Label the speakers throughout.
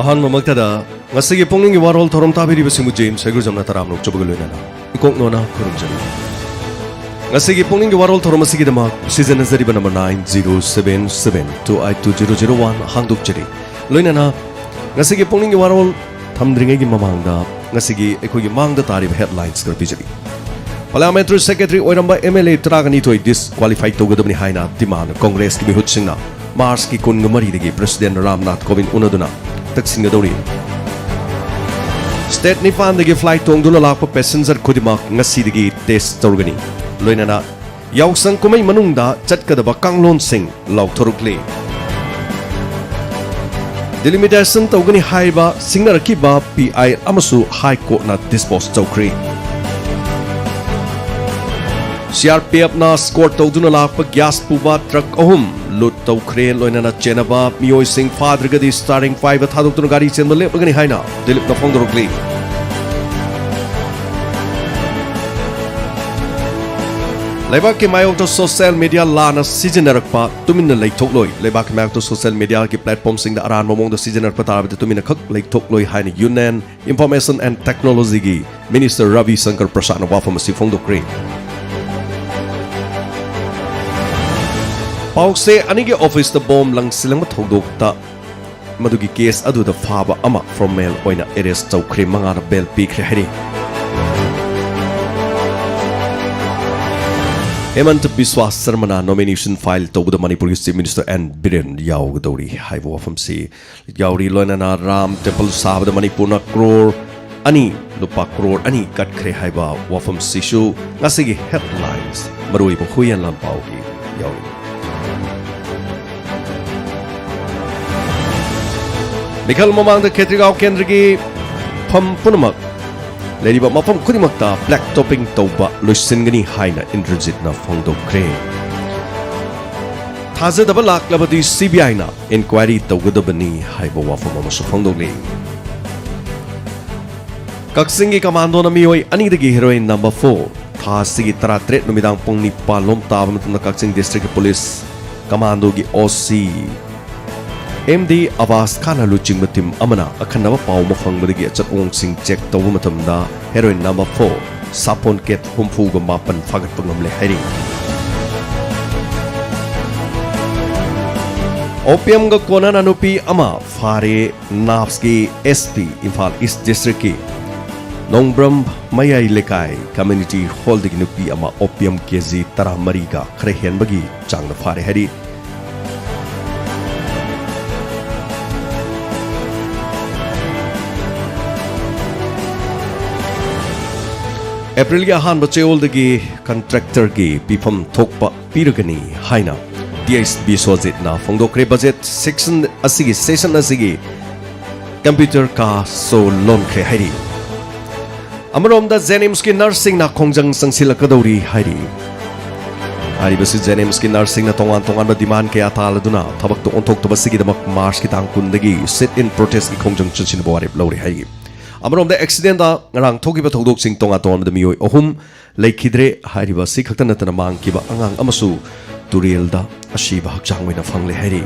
Speaker 1: ahan mamagtada ngasigi pongning warol thorom tabiri basimu James segur jamna taram nok chobagal loinana ikok nona kurumjani ngasigi pongning warol thorom asigi dama season nazari number 9077282001 hangduk jari loinana ngasigi pongning warol thamdringai gi mamangda ngasigi ekhogi mangda tarib headlines kar bijari Parliamentary Secretary oiramba MLA tragani toy disqualified togadabni haina demand Congress ki mihut singna Mars ki kungamari degi President Ramnath Kovind unaduna taksinga dori State Nifan degi flight tongduna lakpa passenger khudimak ngasi degi test torgani loinana yausang kumai manungda chatkadaba kanglon sing lauthorukle Delimitation togani haiba singnarakiba PI amasu High Court na dispose chokri CRPF na score tawduna lakpa gas puba truck ahum lut tawkhre loinana chenaba mioi sing fadrigadi starting 5 thadokduna gari chenba lepagani haina Dilip na phongdorokli Lebak ke mayok to social media lana sijenarakpa tuminna leithokloi lebak mayok to social media ki platform sing da aran momong do sijenar patarabte tuminna khak leithokloi haina Union Information and Technology gi Minister Ravi Shankar Prasad na wafamasi phongdokri Paukse anige office the bomb lang silang mathodokta madugi case adu da faba ama from mail oina arrest chawkhre mangara bel pikre hari Hemant Biswas Sarmana nomination file to the Manipur Chief Minister and Biren Yaugdori Haibo from C Yauri Lonana Ram Temple Sab the Manipur crore ani lupa crore ani kat kre haiba wafam sishu ngasigi headlines marui po huyan lampau ki Yauri Mikal mamang the Ketrigao Kendrigi Pam Punamak Lady ba mapam kudimakta black topping tawba loisingani haina indrajit na phongdokre thazadaba laklabadi CBI na inquiry tawgadabani haiba wafam amasu phongdokle Kaksingi commando na mioi anidagi heroine number 4 thasigi taratret numidang pongni palom tabam tuna Kaksing District Police commando gi OC MD Avas Khana Luching Matim Amana Akanava Pau Mafangmadi Chatong Sing Check Tawumatamda Heroine number 4 Sapon Ket Humfuga Mapan Fagat Pangamle Hari Opium ga Kona Nanupi Ama Fare Nafski SP Imphal East District ki Nongbram Mayai Lekai Community Holding Nupi Ama Opium KZ Tara Mariga Khrehen Bagi Chang the Fare Hari April ya han bachewol dagi contractor gi pifam thokpa piragani haina DSB sojit na phongdokre budget section asigi session asigi computer ka so loan kre hairi amarom da Jenims ki nursing na khongjang sangsilakadori hairi ari basi Jenims ki nursing na tongan ba demand ke ataladuna thabak to onthok to basigi damak March ki tangkun dagi sit in protest ki khongjang chinsin bawari lori hairi Amarom the accident da ngarang thokiba thodok sing tonga ton da mioi ohum lekhidre hariba si khakta natana mang kiba angang amasu turil da ashiba hakchang wena phangle hari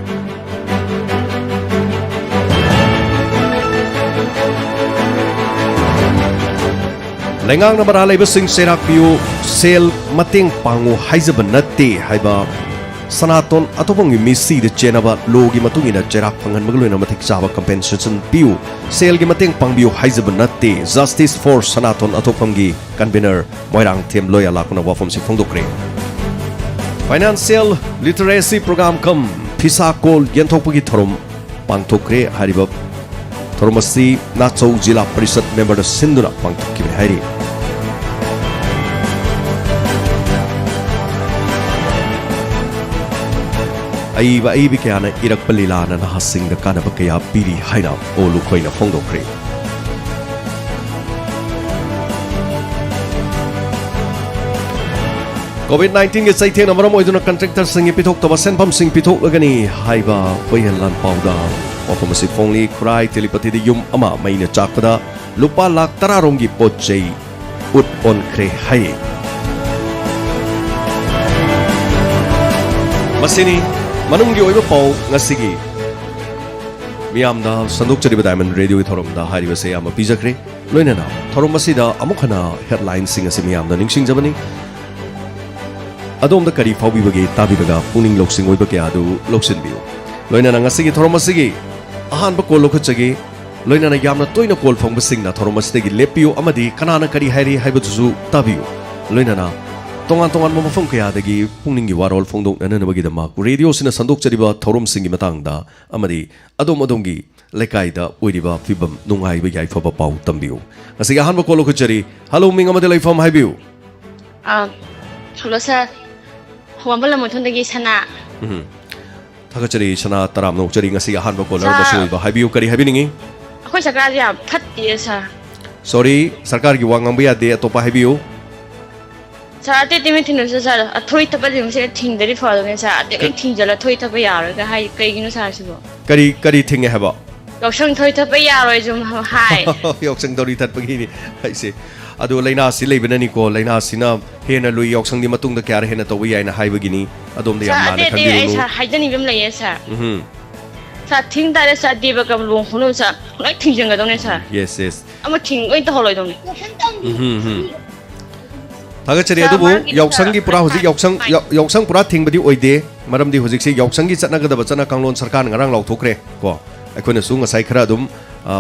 Speaker 1: Lengang na maralay ba sing serak piu sel mating pangu haizaban natte haiba Sanaton atopang misi de chenaba logi matungina jerak pangan magloina matik saba compensation piu sel gi mateng pangbiu haizaban natte justice for Sanaton atopamgi convener moirang them loya lakuna wafam si phongdokre Financial literacy program kam phisa kol yenthokpagi thorom pangthokre hariba thormasi nachau jila parishad member da sinduna pangthokki hairi Aiba kaya irak palila na nahasing na kanaba kaya pili haina o lukoy na phongdokre. COVID-19 ke saithe na maram oiduna contractor singi pithok toba senpam sing pithok lagani haiba payan lan pauda opamasi phongli khrai telepathy de yum ama maina chakpada lupa lak tararong gi potchei ut on kre hai Masini manunggi oiba pau ngasigi मियामदा संदोक्चरिबा diamond radio की थोरमदा हारिबसे याम पिजखरे लोइनना theorem मसिदा अमुखना headline सिंग असि मियामदा निंगसिंग जबनी अदोमदा करी फाउबिबगे ताबिबगा पुनिंग लोक्सिंग ओइबा क्यादु लोक्सिनबियो लोइनना ngasiगी theorem मसिगी अहानबा कोल लोखचगे लोइनना यामना तोइना कोल फंगबसिंगना theorem मसिदगी लेपियो अमदी कनाना करी हाइरि हाइबदुसु ताबियो लोइनना तोंगान तोंगान मफम कयादगी पुनिंगी वारोल फोंदोकननबगीदमक radio सिना संदोक्चरिबा थोरमसिंगी मतंगदा अमदी अदोम अदोमगी लेकाइदा ओइरिबा फिबम नुंगाइबा याइफबा पाउ तंबियो ngasiगी अहानबा कोल लोखचरी hello मिंग अमदे लाइफम हाइबियो
Speaker 2: hello sir हुआंबल मुथुंदगी सना
Speaker 1: थागचरी सना तराम नौचरी ngasi अहानबा collar बसोइबा हाइबियो करी हाइबिनिंगी
Speaker 2: अखोय सरकार या फत्तिए सर
Speaker 1: सॉरी सरकार की वांगंबा यादे अतोपा हाइबियो
Speaker 2: सर अते तिमी थिनु सर अथोइ तब लिमसे थिंगदरी फलोगे सर अते थिंगजला थोइ तब यारगा हाइ कइगिनो सर सिबो
Speaker 1: करी करी थिंगे हेबा
Speaker 2: यौसंग थोइ तब यारोय जुम हाइ
Speaker 1: यौसंग दौरी तत्पगिनी हाइसे अदो लैना सि लेबननी को लैना सिना हेना लुइ यौसंग दि मतुंग द क्यार हेना तोबि याइना हाइबगिनी अदोम द याम माने खंगिरुनु
Speaker 2: सर हाइजनी बिम लैये सर सर थिंग तारे सर देबा कम लोंग खुनु सर लाइक थिंजंग गदोने सर
Speaker 1: यस यस
Speaker 2: अम थिंग ओइ त होलोय दोने
Speaker 1: थागचरी अदुबु यौसंगी पुरा हुजि यौसंग पुरा थिंगबदि ओइदे मरमदि हुजिकसि यौसंगी चटनगदब चना कांगलोन सरकार ngarang लाउथोखरे को अखोना सु ngasai khara adum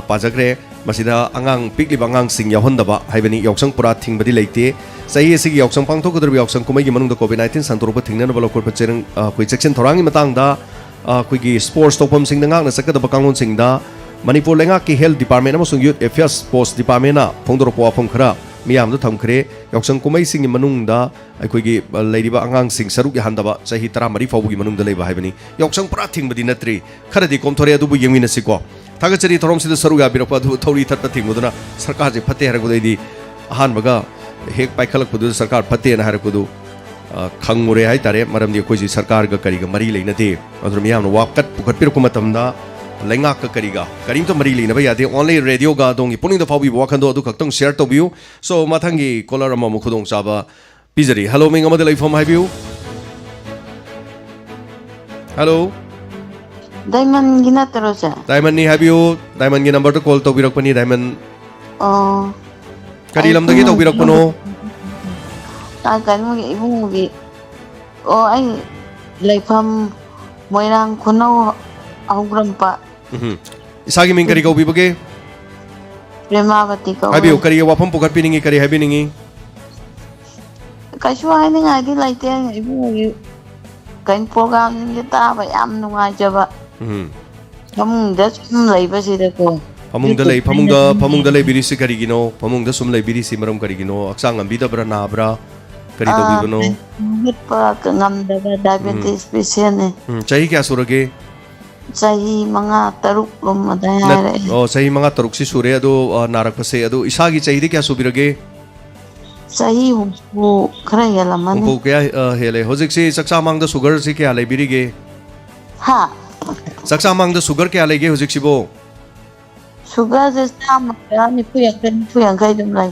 Speaker 1: पाजग्रे मसिदा अंगांग पिकलिब अंगांग सिंग याहनदबा हाइबनि यौसंग पुरा थिंगबदि लेते सही एसिगी यौसंग पांगथोकदरब यौसंग कुमैगी मनुंग कोविड-19 संतोरप थिंगनबा लोकर पचेरंग कोइ सेक्शन थोरांगी मतंगदा कोइगी स्पोर्ट्स तोपम सिंग नगांगना सकदबा कांगलोन सिंगदा मणिपुर लेंगा की हेल्थ डिपार्टमेंट अमसुंग यूथ अफेयर्स पोस्ट डिपार्टमेंट ना फोंदोरप वाफम खरा मियाम थमखरे यौसंग कुमई सिंग मनुंगदा अखोइगी लेरिबा अंगांग सिंग सरुक याहनदबा चही 13 फाउबगी मनुंगदा लेबा हाइबनि यौसंग पुरा थिंगबदि नत्रि खरदि कोमथोरे अदुबु यंगिनसिको थागचरी थोरमसिदा सरुक याबिरप अदु थौरी थत्त थिंगुदना सरकार जे फते हरगुदैदि अहानबगा हेक पाइखलकपुदु सरकार फते ना हरकुदु खंगुरे हाय तारे मरमदि अखोइजी सरकार गा करिगा मरी लेनदे अदु मियाम वाकत पुखतपिरकु मतमदा लेंगा करिगा करीम तो मरी लेनबा यादे ओनली रेडियो गा दोंगी पुनिंग द फाउबी वाखंदो अदु खक्तंग शेयर तोबियु सो मथंगी कॉलर अमा मुखुदोंग चाबा पिजरी हेलो मिंग अमदे लाइफम हाइबियु हेलो
Speaker 3: डायमंड गिना तरोसा
Speaker 1: डायमंड नि हाइबियु डायमंड गी नंबर तो कॉल तोबिरकपनी डायमंड करी लमदगी तोबिरकपनो
Speaker 3: ता कनमुगी इबुंगी आई लाइफम मोइरांग खुनौ अहुग्रमपा
Speaker 1: इसागी मिंग करी कौबिबगे
Speaker 3: प्रेमावती को
Speaker 1: हाइबियु करी वाफम पुखत पिनिंगी करी हाइबिनिंगी
Speaker 3: कशु हाइनिंगादि लाइते इबुंगी कइन प्रोग्राम निंगे ताबा याम नुंगाइजबा फमुंगदा सुम लैबसिदको फमुंगदा लैबिरिसि करिगिनो फमुंगदा सुम लैबिरिसि मरम करिगिनो अक्सांग अंबिदब्रा नाब्रा करी तोबिबनो हिटपा ngамदबा डायबिटीज पेशेंट ने
Speaker 1: चाही क्या सुरगे
Speaker 3: चाही मंगा तरुक गुमदा यारे
Speaker 1: चाही मंगा तरुक सि सुरे अदो नारकपसे अदो इसागी चाही क्या सुबिरगे
Speaker 3: चाही हुमपु खरा हेलमने
Speaker 1: हुमपु क्या हेले होजिक सि सक्सा मांगदा सुगर सि क्या लैबिरिगे
Speaker 3: हा
Speaker 1: सक्सा मांगदा सुगर क्या लैगे होजिक सिबो
Speaker 3: सुगर से साम यानी पुयंkai dum lai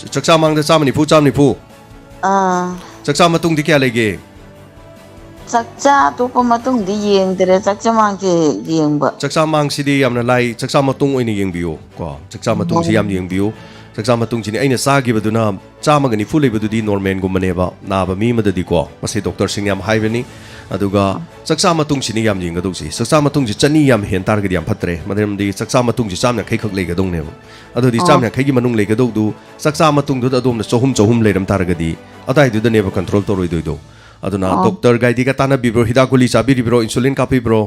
Speaker 1: सक्सा मांगदा चामनिफु सक्सा मतुंग दि क्या लैगे
Speaker 3: सक्सा तो मातुंग दि येंगदरे सक्सा मांग से येंगबा
Speaker 1: सक्सा मांग सिदि यामना लाई सक्सा मतुंग ओइनि येंगबियो को सक्सा मतुंग सि याम येंगबियो सक्सा मतुंग जिनि अइना सागिबदुना चामगनि फु लेबदुदि नॉर्मल गुमनेबा नाबा मी मददि को मसे डॉक्टर सिंग याम हाइबनि अदुगा सक्सा मतुंग सिनि याम येंगदुसि सक्सा मतुंग जि चनी याम हेन टारगदि याम फत्रे मदरमदि सक्सा मतुंग जि चामना खै खक लेगदोंनेब अदुदि चामना खैगि मनुंग लेगदोदु सक्सा मतुंग दु अदोमना चहुम लेरम टारगदि अदाइदुदनेब कंट्रोल तोरोइदोइदो अदुना डॉक्टर गाइदी का ताना बिब्रो हिदा गुली चाबिरिब्रो इंसुलिन कापिब्रो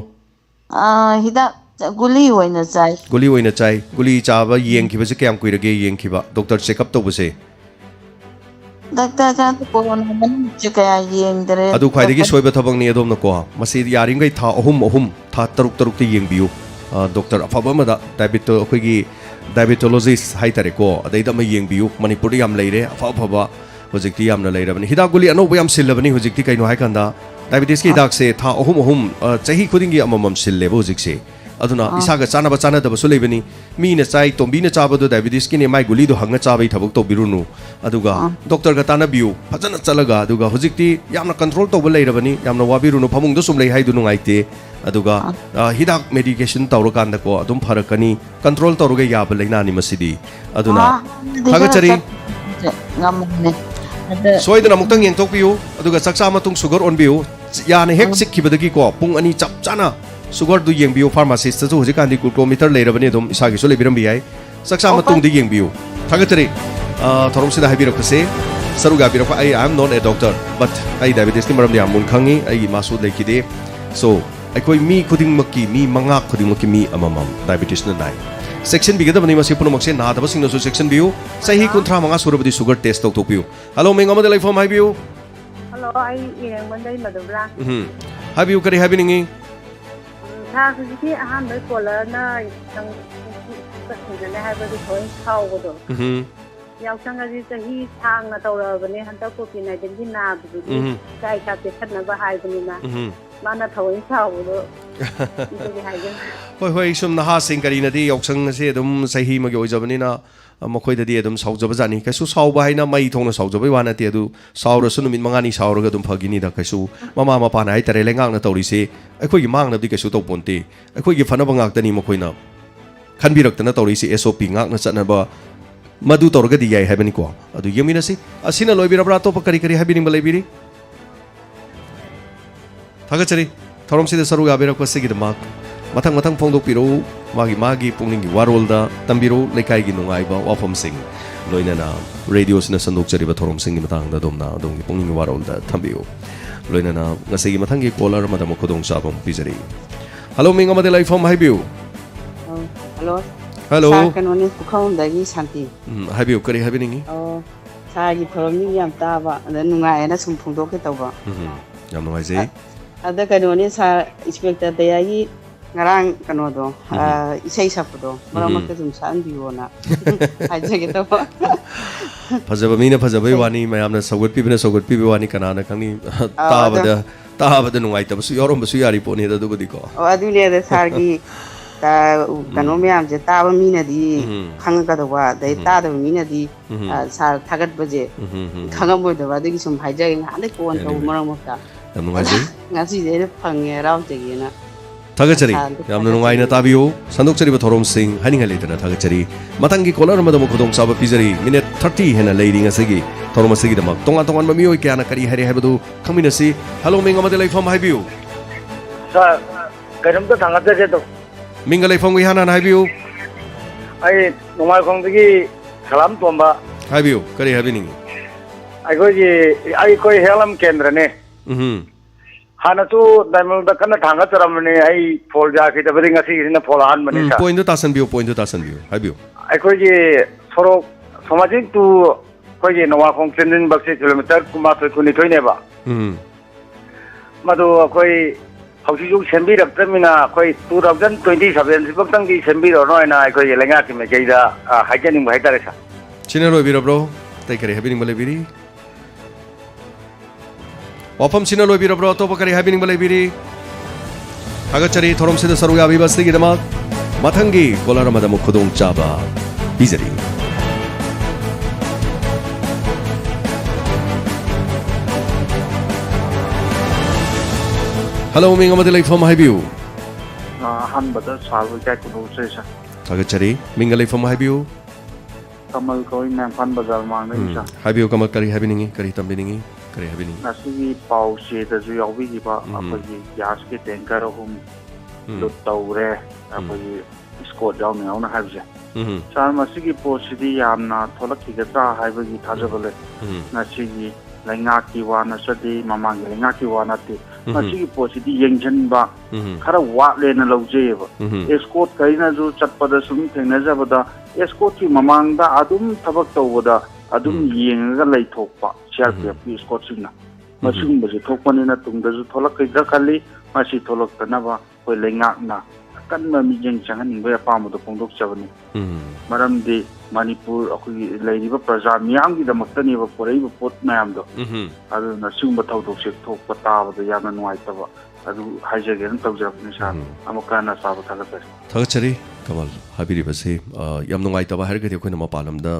Speaker 3: हिदा गुली होइना चाइ
Speaker 1: गुली चाबा येंखिबसे क्याम कुइरगे येंखिबा डॉक्टर चेकअप तोबसे
Speaker 3: डॉक्टर जा तो कोरोना मन चकया येंगदरे
Speaker 1: अदु खाइदगी सोइबा थबंगनि अदोमना को मसी यारिंगै था अहुम था तरुक ते येंबियु डॉक्टर अफबमदा डायबिटोलॉजिस्ट हाइतारे को अदैदा म येंबियु मणिपुर याम लेरे अफबा होजिक्ति यामना लेरबनि हिदा गुली अनोब याम सिल्लबनि होजिक्ति कैनो हाइकंदा डायबिटीज की हिदाक से था अहुम चाही खुदिंगी अममम सिल्लेबो होजिक से aduna isaga chana ba chana da ba sulebani mi na chai tombi na chaba do diabetes ki ne mai guli do hanga chabai thabuk to birunu aduga doctor ga tana biu phajana chalaga aduga hojikti yamna control to ba leirabani yamna wabirunu phamung do sum lei haidu nungaite aduga hidak medication tawrakan da ko adum pharakani control tawruga yaba leina ni masidi aduna thagachari
Speaker 3: ngamne
Speaker 1: soidana muktang yengtok piu aduga saksa matung sugar on biu yana hek sikkibadagi ko pung ani chap chana sugar du yeng biu pharmacist chu hojikan di glucometer leirabani dum isagi so lebiram bi ai saksa matung di yeng biu thagatari thorom sida habirak se saruga birak I am not a doctor but ai diabetes ki maram ya mun khangi ai masu lekide so aikoi mi khuding makki mi manga khuding makki mi amamam diabetes na nai section bigada bani masi puno makse na daba singno so section biu sahi kuntra manga surabadi sugar test tok tok biu hello meng amade life form hai biu
Speaker 4: hello ai ireng mandai madubla
Speaker 1: hai biu kari habi ningi
Speaker 4: tha khiji ahan bai kola na sang ka sinjane hai ba thoi khau go do yaw sang aji sahi thang na tawra bane hanta ko pi na den gi na bu kai ka te khat na ba hai bani na mana thoi khau go
Speaker 1: hoi hoi sum na ha sing kari na di yoksang se dum sahi ma goi jabani na makhoi da di dum saujaba jani kaisu sauba haina mai thongna saujaba wana te du saura su numit mangani sauraga dum phagini da kaisu mama mapa na ai tare lengang na tawri se akhoi gi mang na di kaisu to ponte akhoi gi phana bangak tani makhoi na khanbirak tana tawri se SOP ngak na chana ba madu tawraga di yai habani ko adu yemina si asina loibira bra to kari kari habini balai biri thagachari thorom sida saru ga berak pasigi da mak mathang mathang phongdok piro magi pungning gi warol da tambiro lekai gi nungai ba wafam sing loina na radio sina sandok chari ba thorom sing gi matang da domna dom gi pungning gi warol da thambio loina na ngase gi mathang gi caller ma da mokodong sabam pizari hello minga ma de life form hai biu
Speaker 3: hello
Speaker 1: hello
Speaker 3: sa kanoni pukhong da gi santi
Speaker 1: hai biu kari habi ningi
Speaker 3: sa gi thorom ni yam ta ba da nungai na sum phongdok ke taw ba
Speaker 1: yam nungai jai
Speaker 3: ada kanoni sa inspector da yi ngarang kano do isai sapudo maramak zum san biona haje ke to
Speaker 1: phajaba mina phajaba wani mayamna sogot pibina sogot pibi wani kanana kangni tabada nungai tabasu yorom basu yari poni da dubadi ko
Speaker 3: adu le da sargi ta kano myam je taba mina di khanga da wa dai ta da mina di sar thagat baje khanga boy da wa de sum haje ngade ko on to maramak ta
Speaker 1: nungai jai
Speaker 3: ngasi de phangye raw je na
Speaker 1: thagachari yamna nungai na tabiyo sandok chari ba thorom sing haning hale tana thagachari matangi caller ma da mo khodong saba pizari minute 30 hena leiding asigi thorom asigi da mak tonga tonga ma mioi kya na kari hare habadu khamina si hello minga ma de life form haibiu
Speaker 5: sa karam ta thanga je to
Speaker 1: minga life form wi hana na haibiu
Speaker 5: ai nungai khong dagi salam tomba
Speaker 1: haibiu kari habini
Speaker 5: ai koi helam kendra ne hana tu daimel da kana thanga charamne ai phol ja ki tabri ngasi na pholan mani sa
Speaker 1: point to tasan biu haibiu
Speaker 5: ai koi je soro samajik tu koi je nawa khong chendin bakse kilometer kuma to kuni toine ba madu koi hausi ju sembi rak tamina koi 2027 sibak di sembi ro no na koi lenga ki me jeida hajaning bhai tare sa
Speaker 1: chine ro biro bro tai kare habini bale biri wafam sina loi biro bro to bakari habini balai biri thagachari thorom sida saru ya bibasti gi damak mathangi kolar ma da mukhodong chaba bizari hello minga ma de life form haibiu
Speaker 5: han bada salwa ka kuno se sa
Speaker 1: thagachari minga life form haibiu
Speaker 5: kamal koi na fan bazar mang na isa
Speaker 1: haibiu kamal kari habiningi kari tambiningi kari habini
Speaker 5: nasi pau se da ju yawi gi ba apagi gas ke tanker hum lo taure apagi isko jaw ne ona habje sar masi gi posidi yamna tholak ki ga haibagi thajabale nasi gi lenga ki wa na sadi mamang lenga ki wa na te nasi gi posidi yengjan ba khara wa le na loje ba escort kai na ju chatpada sum thena jabada escort ki mamang da adum thabak tawada adum yenga lai thokpa CRPF escort sina masing baje thokpani na tungda ju tholak kai da khali masi tholak tanaba koi lenga na kan ma mi jeng changaning ba pa mo do pongdok chabani maram de manipur akui leiriba praja miyam gi damaktani ba porei ba pot mayam do adu na sing ba thawdok se thokpa ta ba ya na nuai ta ba ꯑꯗꯨ ꯍꯥꯏꯖꯒꯦꯅ ꯇꯧꯖꯕꯅꯤ ꯁꯥꯔ ꯑꯃꯨꯛ ꯍꯟꯅ ꯁꯥꯔꯕꯨ ꯊꯥꯒꯠꯆꯔꯤ
Speaker 1: ꯊꯥꯒꯠꯆꯔꯤ ꯀꯃꯜ ꯍꯥꯏꯕꯤꯔꯤꯕꯁꯤ ꯌꯥꯝ ꯅꯨꯡꯉꯥꯏꯇꯕ ꯍꯥꯏꯔꯒꯗꯤ ꯑꯩꯈꯣꯏꯅ ꯃꯄꯥꯟ ꯂꯝꯗ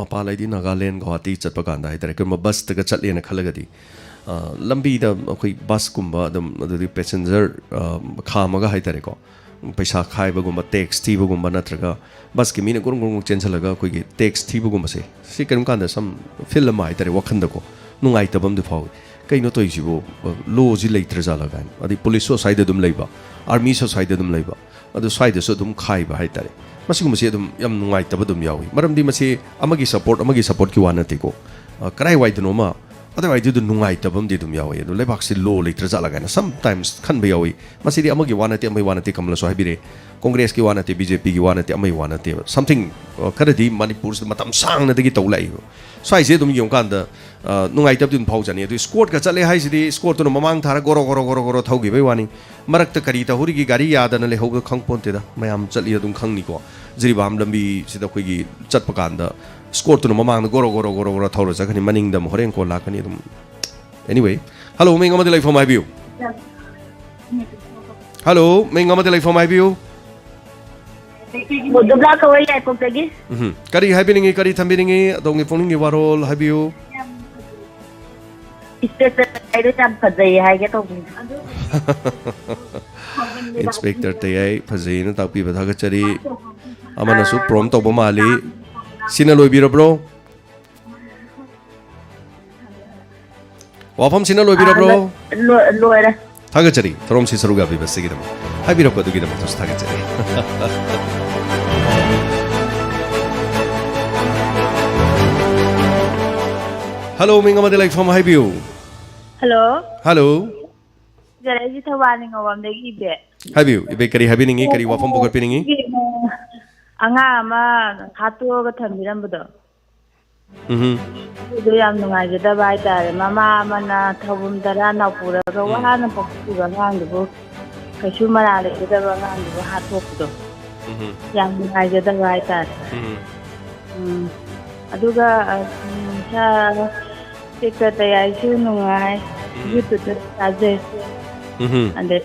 Speaker 1: ꯃꯄꯥꯟ ꯂꯩꯗꯤ ꯅꯥꯒꯥꯂꯦꯟ ꯒꯨꯋꯥꯍꯥꯇꯤ ꯆꯠꯄ ꯀꯥꯟꯗ ꯍꯥꯏꯇꯥꯔꯦ ꯀꯩꯒꯨꯝꯕ ꯕꯁꯇꯒ ꯆꯠꯂꯦꯅ ꯈꯜꯂꯒꯗꯤ ꯂꯝꯕꯤꯗ ꯑꯩꯈꯣꯏ ꯕꯁꯀꯨꯝꯕ ꯑꯗꯨꯝ ꯑꯗꯨꯗꯤ ꯄꯦꯁꯦꯟꯖꯔ ꯈꯥꯝꯃꯒ ꯍꯥꯏꯇꯥꯔꯦꯀꯣ ꯄꯩꯁꯥ ꯈꯥꯏꯕꯒꯨꯝꯕ ꯇꯦꯛꯁ ꯊꯤꯕꯒꯨꯝꯕ ꯅꯠꯇ꯭ꯔꯒ ꯕꯁꯀꯤ ꯃꯤꯅ ꯒꯨꯔꯨꯡ ꯒꯨꯔꯨꯡ ꯆꯦꯟꯁꯤꯜꯂꯒ ꯑꯩꯈꯣꯏꯒꯤ ꯇꯦꯛꯁ ꯊꯤꯕꯒꯨꯝꯕꯁꯦ ꯁꯤ ꯀꯔꯤꯒꯨꯝꯕ ꯀꯥꯟꯗ ꯁꯝ ꯐꯤꯜ ꯑꯃ ꯍꯥꯏꯇꯥꯔꯦ ꯋꯥꯈꯟꯗꯀꯣ ꯅꯨꯡꯉꯥꯏꯇꯕ ꯑꯃꯗꯤ ꯐꯥꯎꯏ ꯀꯩꯅꯣ ꯇꯧꯔꯤꯁꯤꯕꯨ ꯂꯣꯁꯤ ꯂꯩꯇ꯭ꯔꯖꯥꯠꯂ ꯀꯥꯏꯅ ꯑꯗꯩ ꯄꯨꯂꯤꯁꯁꯨ ꯁ꯭ꯋꯥꯏꯗ ꯑꯗꯨꯝ ꯂꯩꯕ ꯑꯥꯔꯃꯤꯁꯨ ꯁ꯭ꯋꯥꯏꯗ ꯑꯗꯨꯝ ꯂꯩꯕ ꯑꯗꯨ ꯁ꯭ꯋꯥꯏꯗꯁꯨ ꯑꯗꯨꯝ ꯈꯥꯏꯕ ꯍꯥꯏꯇꯥꯔꯦ ꯃꯁꯤꯒꯨꯝꯕꯁꯤ ꯑꯗꯨꯝ ꯌꯥꯝ ꯅꯨꯡꯉꯥꯏꯇꯕ ꯑꯗꯨꯝ ꯌꯥꯎꯏ ꯃꯔꯝꯗꯤ ꯃꯁꯤ ꯑꯃꯒꯤ ꯁꯞꯄꯣꯔꯠꯀꯤ ꯋꯥ ꯅꯠꯇꯦꯀꯣ ꯀꯗꯥꯏꯋꯥꯏꯗꯅꯣꯃ ꯑꯗꯨꯋꯥꯏꯗꯨꯗ ꯅꯨꯡꯉꯥꯏꯇꯕ ꯑꯃꯗꯤ ꯑꯗꯨꯝ ꯌꯥꯎꯏ ꯑꯗꯣ ꯂꯩꯕꯥꯛꯁꯤ ꯂꯣ ꯂꯩꯇ꯭ꯔꯖꯥꯠꯂ ꯀꯥꯏꯅ ꯁꯝꯇꯥꯏꯝꯁ ꯈꯟꯕ ꯌꯥꯎꯏ ꯃꯁꯤꯗꯤ ꯑꯃꯒꯤ ꯋꯥ ꯅꯠꯇꯦ ꯑꯃꯒꯤ ꯋꯥ ꯅꯠꯇꯦ ꯀꯃꯂꯁꯨ ꯍꯥꯏꯕꯤꯔꯦ ꯀꯣꯡꯒ꯭ꯔꯦꯁꯀꯤ ꯋꯥ ꯅꯠꯇꯦ BJPꯒꯤ ꯋꯥ ꯅꯠꯇꯦ ꯑꯃꯒꯤ ꯋꯥ ꯅꯠꯇꯦꯕ ꯁꯝꯊꯤꯡ ꯈꯔꯗꯤ ꯃꯅꯤꯄꯨꯔꯁꯤꯗ ꯃꯇꯝ ꯁꯥꯡꯅꯗꯒꯤ ꯇꯧ ꯂꯥꯛꯏꯕ ꯁ꯭ꯋꯥꯏꯁꯦ ꯑꯗꯨꯝ ꯌꯦꯡꯉꯀꯥꯟꯗ ꯅꯨꯡꯉꯥꯏꯇꯕꯗꯤ ꯑꯗꯨꯝ ꯐꯥꯎꯖꯅꯤ ꯑꯗꯨ ꯁ꯭ꯀꯣꯔꯠꯀ ꯆꯠꯂꯦ ꯍꯥꯏꯁꯤꯗꯤ ꯁ꯭ꯀꯣꯔꯠꯇꯨꯅ ꯃꯃꯥꯡ ꯊꯥꯔ ꯒꯣꯔꯣ ꯒꯣꯔꯣ ꯒꯣꯔꯣ ꯒꯣꯔꯣ ꯊꯧꯈꯤꯕꯩ ꯋꯥꯅꯤ ꯃꯔꯛꯇ ꯀꯔꯤ ꯇꯧꯍꯧꯔꯤꯒꯦ ꯒꯥꯔꯤ ꯌꯥꯗꯅ ꯂꯩꯍꯧꯕ ꯈꯪꯄꯣꯟꯇꯦꯗ ꯃꯌꯥꯝ ꯆꯠꯂꯤ ꯑꯗꯨꯝ ꯈꯪꯅꯤꯀꯣ ꯖꯤꯔꯤꯕꯥꯝ ꯂꯝꯕꯤꯁꯤꯗ ꯑꯩꯈꯣꯏꯒꯤ ꯆꯠꯄ ꯀꯥꯟꯗ ꯁ꯭ꯀꯣꯔꯠꯇꯨꯅ ꯃꯃꯥꯡꯗ ꯒꯣꯔꯣ ꯒꯣꯔꯣ ꯒꯣꯔꯣ ꯒꯣꯔꯣ ꯊꯧꯔ ꯆꯠꯀꯅꯤ ꯃꯅꯤꯡꯗ ꯑꯃꯨꯛ ꯍꯣꯔꯦꯟ ꯀꯣꯟ ꯂꯥꯛꯀꯅꯤ ꯑꯗꯨꯝ anyway hello ming amade life my view hello ming amade life my view
Speaker 6: Dubla ka way ay pagtagi.
Speaker 1: Kari happening kari thambiringi adongi phoning warol habiu
Speaker 6: Inspector ay do tam phajai hai ke to.
Speaker 1: Inspector tayai phajai na takpi bathaga chari amana su prom to bomali sina loibirabro wafam sina loibirabro
Speaker 6: Loira.
Speaker 1: thaga chari thorom si saruga bi basigi dam habirako dugi dam tos thaga chari hello minga made like from highview
Speaker 6: Hello.
Speaker 1: hello
Speaker 6: Jare ji thawani ngawam dagi be.
Speaker 1: highview ibe kari habiningi kari wafam bogar piningi
Speaker 6: Anga ama hatu ga thambiram budo. Do yam nungai jada bai tare mama mana thawum dara na pura ga wahana pakku ga ngang du kaishu mara le jada ga ngang du hatu budo. Yam nungai jada bai tare. Aduga sa secretary ay su nungai YouTube taje. And this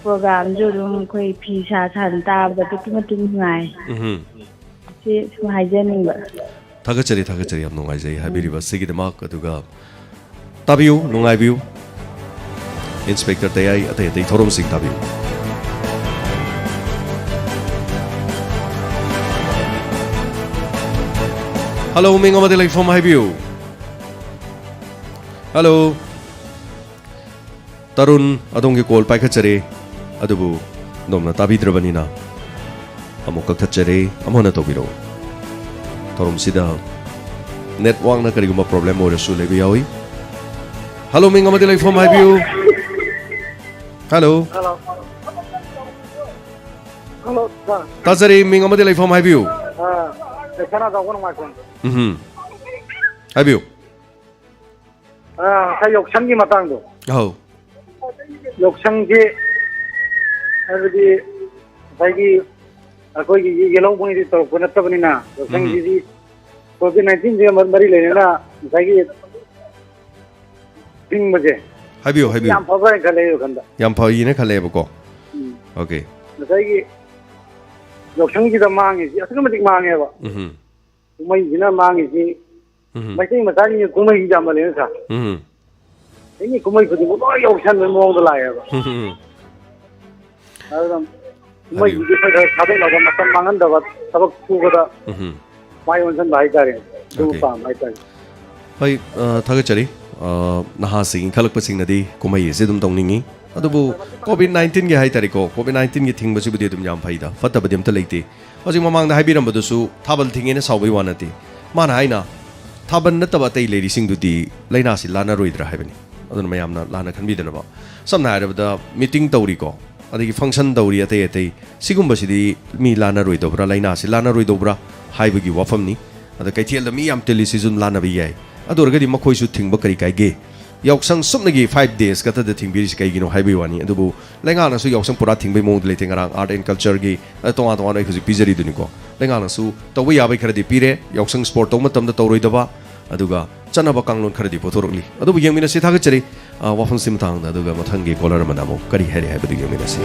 Speaker 6: program jo dum koi pisa san ta ba tu ma tu nungai. Si su haijening ba.
Speaker 1: Thagachari yam nungai jai habiriba sigi demak aduga tabiu nungai biu inspector tayai atay thorom sing tabiu hello minga made like from highview hello tarun adongi call paikachare adubu nomna tabidrabanina amuk kakthachare amona tobiro thorom sida network na kariguma problem ore su lebi yawi hello minga made like from highview hello
Speaker 7: hello sir
Speaker 1: tazari minga made like from highview
Speaker 7: kana da gon ma kon
Speaker 1: highview
Speaker 7: sa yoksang gi matang do
Speaker 1: oh
Speaker 7: yoksang gi abdi bagi akoi gi yelong buni di to kon ta bani na yoksang gi COVID-19 je mari le na bagi ding baje
Speaker 1: highview
Speaker 7: yam phaba khale yo khanda
Speaker 1: yam phawi ne khale bako okay
Speaker 7: bagi yoksang gi da mangi ji asga matik mangi ba mai jina mangi ji mai sai masani ni kumai ji jam le sa ini kumai ko mo yoksang me mo da la ya ba adam mai ji fa da sabe la ma tam mangan da ba sabak su ga da mai on san bai tare du pa mai tare
Speaker 1: hoi thagachari naha sing khalak pasing nadi kumai se dum tongningi adubu COVID-19 ge hai tariko COVID-19 ge thing basu budi dum yam phaida fatta badem ta leite hojing mamang da haibiram badusu thabal thinge ne saubai wanati mana haina thaban nataba tai leri sing dudi laina si lana roidra haibani adun mayamna lana khanbi dana ba samna hairabada meeting tawri ko adigi function tawri atai sigumba sidi mi lana roidobra laina si lana roidobra haibagi wafamni ada kaithel da mi yam teli season lana bi yai adorgadi makhoi su thingba kari kai ge yoksang sumnagi 5 days kata da thing biris kai gino haibai wani adubu lenga na su yoksang pura thingbai mong le tingarang art and culture gi tonga tonga ai khuji pizari duni ko lenga na su tawi yabai kharadi pire yoksang sport tong matam da tawroi daba aduga chanaba kanglon kharadi pothorokli adubu yengmina si thagachari ꯋꯥꯐꯝꯁꯤ ꯃꯇꯥꯡꯗ ꯑꯗꯨꯒ ꯃꯊꯪꯒꯤ colour ꯑꯃꯅ ꯑꯃꯨꯛ ꯀꯔꯤ ꯍꯥꯏꯔꯤ ꯍꯥꯏꯕꯗꯨ ꯌꯦꯡꯃꯤꯟꯅꯁꯤ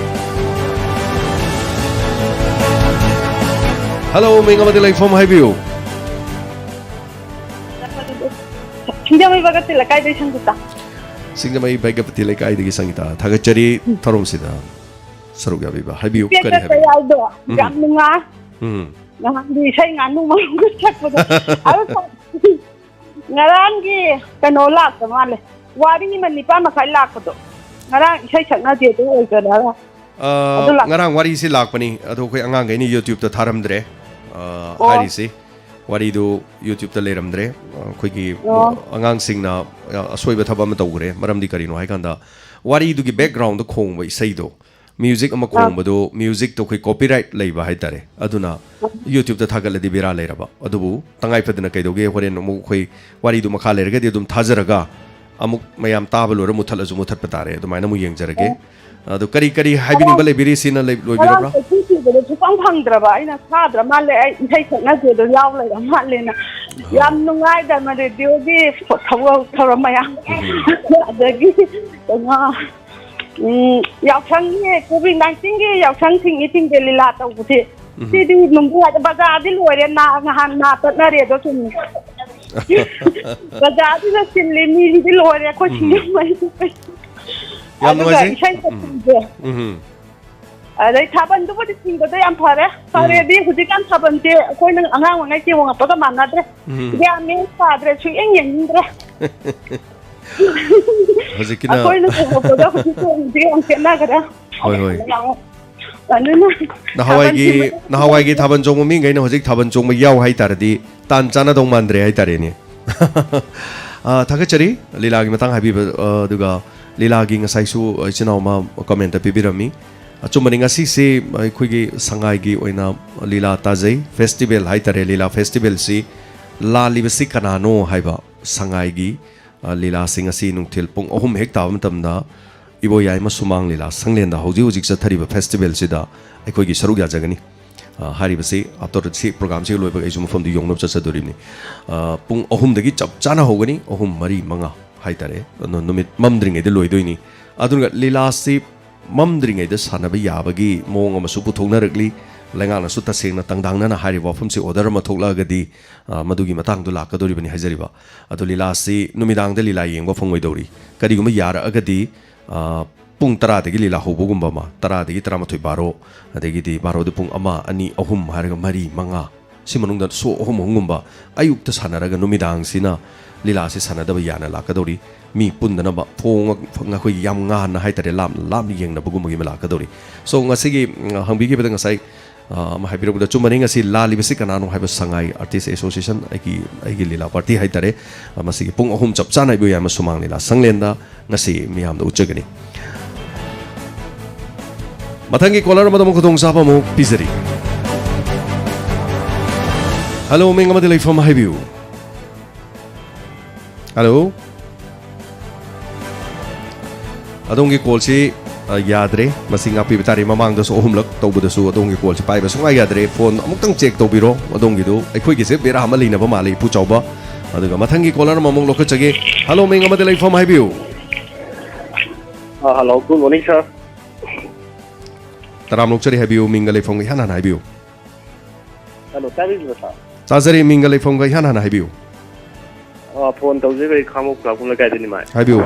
Speaker 1: hello ꯃꯤꯡ ꯑꯃꯗꯤ ꯂꯩꯐꯝ ꯍꯥꯏꯕꯤꯌꯨ
Speaker 6: ꯁꯤꯡꯖꯃꯩ ꯕꯒꯠꯇꯤ ꯂꯩꯀꯥꯏꯗꯒꯤ ꯁꯪꯒꯤꯇꯥ
Speaker 1: ꯁꯤꯡꯖꯃꯩ ꯕꯩꯒꯄꯇꯤ ꯂꯩꯀꯥꯏꯗꯒꯤ ꯁꯪꯒꯤꯇꯥ ꯊꯥꯒꯠꯆꯔꯤ ꯊꯧꯔꯝꯁꯤꯗ ꯁꯔꯨꯛ ꯌꯥꯕꯤꯕ ꯍꯥꯏꯕꯤꯌꯨ ꯀꯔꯤ ꯍꯥꯏꯕꯤꯌꯨ
Speaker 6: ꯌꯥꯎꯗꯣ ꯌꯥꯝ ꯅꯨꯡꯉꯥꯏ ꯅꯍꯥꯟꯗꯤ ꯏꯁꯩ ꯉꯥꯅꯨ ꯃꯔꯨꯝꯒ ꯁꯛꯄꯗꯣ ꯉꯔꯥꯡꯒꯤ ꯀꯩꯅꯣ ꯂꯥꯛꯇ ꯃꯥꯜꯂꯦ ꯋꯥꯔꯤ 9:30 ꯂꯥꯛꯄꯗꯣ ꯉꯔꯥꯡ ꯏꯁꯩ ꯁꯛꯅꯗꯦ ꯑꯗꯨ ꯑꯣꯏꯖꯔꯒ
Speaker 1: ngarang wari si lakpani ado koi angang gaini YouTube ta tharamdre hari si wari du YouTube ta leramdre koi gi angang singna asoi ba thaba ma tawgre maramdi karino hai kanda wari du gi background da khong bai sei do music ama khong bado music to koi copyright leiba hai tare aduna YouTube ta thagal di bira leiraba adubu tangai padna kai doge horen mu koi wari du makha lerga di dum thajaraga amuk mayam tabalo ra muthal azu muthat patare adumaina mu yengjarage ado kari kari haibini bale biri sina loibirabra
Speaker 6: ꯁꯨꯡꯐꯪ ꯐꯪꯗ꯭ꯔꯕ ꯑꯩꯅ ꯊꯥꯗ꯭ꯔ ꯃꯥꯜꯂꯦ ꯑꯩ ꯏꯁꯩ ꯁꯛꯅꯗꯦꯗꯣ ꯌꯥꯎ ꯂꯩꯔ ꯃꯥꯜꯂꯦꯅ ꯌꯥꯝ ꯅꯨꯡꯉꯥꯏꯗꯅ ꯔꯦꯗꯤꯑꯣꯒꯤ ꯊꯧꯔꯝ ꯃꯌꯥꯝ ꯑꯗꯒꯤ ꯀꯩꯅꯣ ꯌꯥꯎꯁꯪꯒꯤ COVID-19ꯒꯤ ꯌꯥꯎꯁꯪ ꯊꯤꯡꯉꯤ ꯊꯤꯡꯗꯦ ꯂꯤꯂꯥ ꯇꯧꯕꯁꯦ ꯁꯤꯗꯤ ꯅꯨꯡꯉꯥꯏ ꯕꯖꯥꯔꯗꯤ ꯂꯣꯏꯔꯦ ꯅꯍꯥꯟ ꯇꯠꯅꯔꯦꯗꯣ ꯆꯨꯝꯃꯤ ꯕꯖꯥꯔꯗꯨꯗ ꯆꯤꯜꯂꯤ ꯃꯤꯗꯤ ꯂꯣꯏꯔꯦ ꯑꯩꯈꯣꯏ ꯁꯤꯡꯖꯃꯩꯗꯤ
Speaker 1: yam noise
Speaker 6: ꯑꯗꯩ ꯊꯥꯕꯜꯗꯨꯕꯨꯗꯤ ꯊꯤꯡꯕꯗꯣ ꯌꯥꯝ ꯐꯔꯦ ꯐꯔꯦꯗꯤ ꯍꯧꯖꯤꯛꯀꯥꯟ ꯊꯥꯕꯜꯁꯦ ꯑꯩꯈꯣꯏꯅ ꯑꯉꯥꯡ ꯑꯣꯏꯔꯤꯉꯩ ꯆꯦꯡꯉꯛꯄꯒ ꯃꯥꯟꯅꯗ꯭ꯔꯦ ꯒ꯭ꯌꯥꯟ ꯃꯦꯟ ꯇꯥꯗ꯭ꯔꯦ ꯁꯨꯛꯌꯦꯡ ꯌꯦꯡꯅꯤꯡꯗ꯭ꯔꯦ
Speaker 1: hojikina
Speaker 6: ꯑꯩꯈꯣꯏꯅ ꯆꯦꯡꯉꯛꯄꯒ ꯍꯧꯖꯤꯛ ꯆꯣꯡꯕꯁꯦ ꯌꯥꯝ ꯈꯦꯠꯅꯈ꯭ꯔꯦ
Speaker 1: hoi hoi
Speaker 6: ꯑꯗꯨꯅ
Speaker 1: nahawai gi thaban chong mi ngai na hojik thaban chong ma yaw hai taradi tan chana dong mandre hai tare ni thagachari lila gi matang habi duga lila gi ngasai su chinau ma comment ta pibirami achumani ngasi se khoi gi sangai gi oina lila tajai festival hai tare lila festival si la libasi kanano haiba sangai gi lila sing asi nungthil pung ohum hekta matamda ibo yai ma sumang lila sanglen da hoji hoji chathari ba festival sida akhoi gi saruk ya jagani hari basi after si program si loi ba ai sum from di yongnop cha chadori ni pung ohum dagi chap chana hogani ohum mari manga hai tare no numit mamdring ede loi doini adunga lila si mamdring ede sanaba yabagi mong ama su puthongna rakli lenga su ta sengna tangdangna na hari wafum si order ma thokla gadi madugi matang du lakadori bani hajariba adu lila si numidang de lila yengba phongoi dori kari guma yara agadi pung tara dagi lila hobogumba ma tara dagi taramatoi baro adagi di baro de pung ama ani ahum haraga mari manga simanung da so ahum hungumba ayuk ta sanaraga numidang sina lila si sanadaba yana lakadori mi pundana ba phong nga khoi yam nga na hai tare lam yengna bugum gi lakadori so ngasi gi hangbi gi bedang sai ma habiru da chumani ngasi la libasi kanano haiba sangai artist association aigi lila party hai tare masi pung ahum chap chana ibu yama sumang lila sanglenda ngasi miyam da uchagani mathangi caller ma da mukhdong sapa mu pizari hello ming amadi lai from haibiu hello adongi call si yadre masing api bitari mamang da so ohumlak tawbuda su adongi call si pai ba sungai yadre phone amuk tang check tawbiro adongi du aikhoi gi se bera hamali na ba mali pu chawba aduga mathangi caller mamong lokha chage hello ming amadi lai from haibiu
Speaker 7: hello good morning sir
Speaker 1: taram lok chari haibiu ming lai from hanan haibiu
Speaker 7: hello tabi sir
Speaker 1: chajari ming lai from hanan haibiu
Speaker 7: phone tawje kai khamuk ka kun lagai dini mai
Speaker 1: haibiu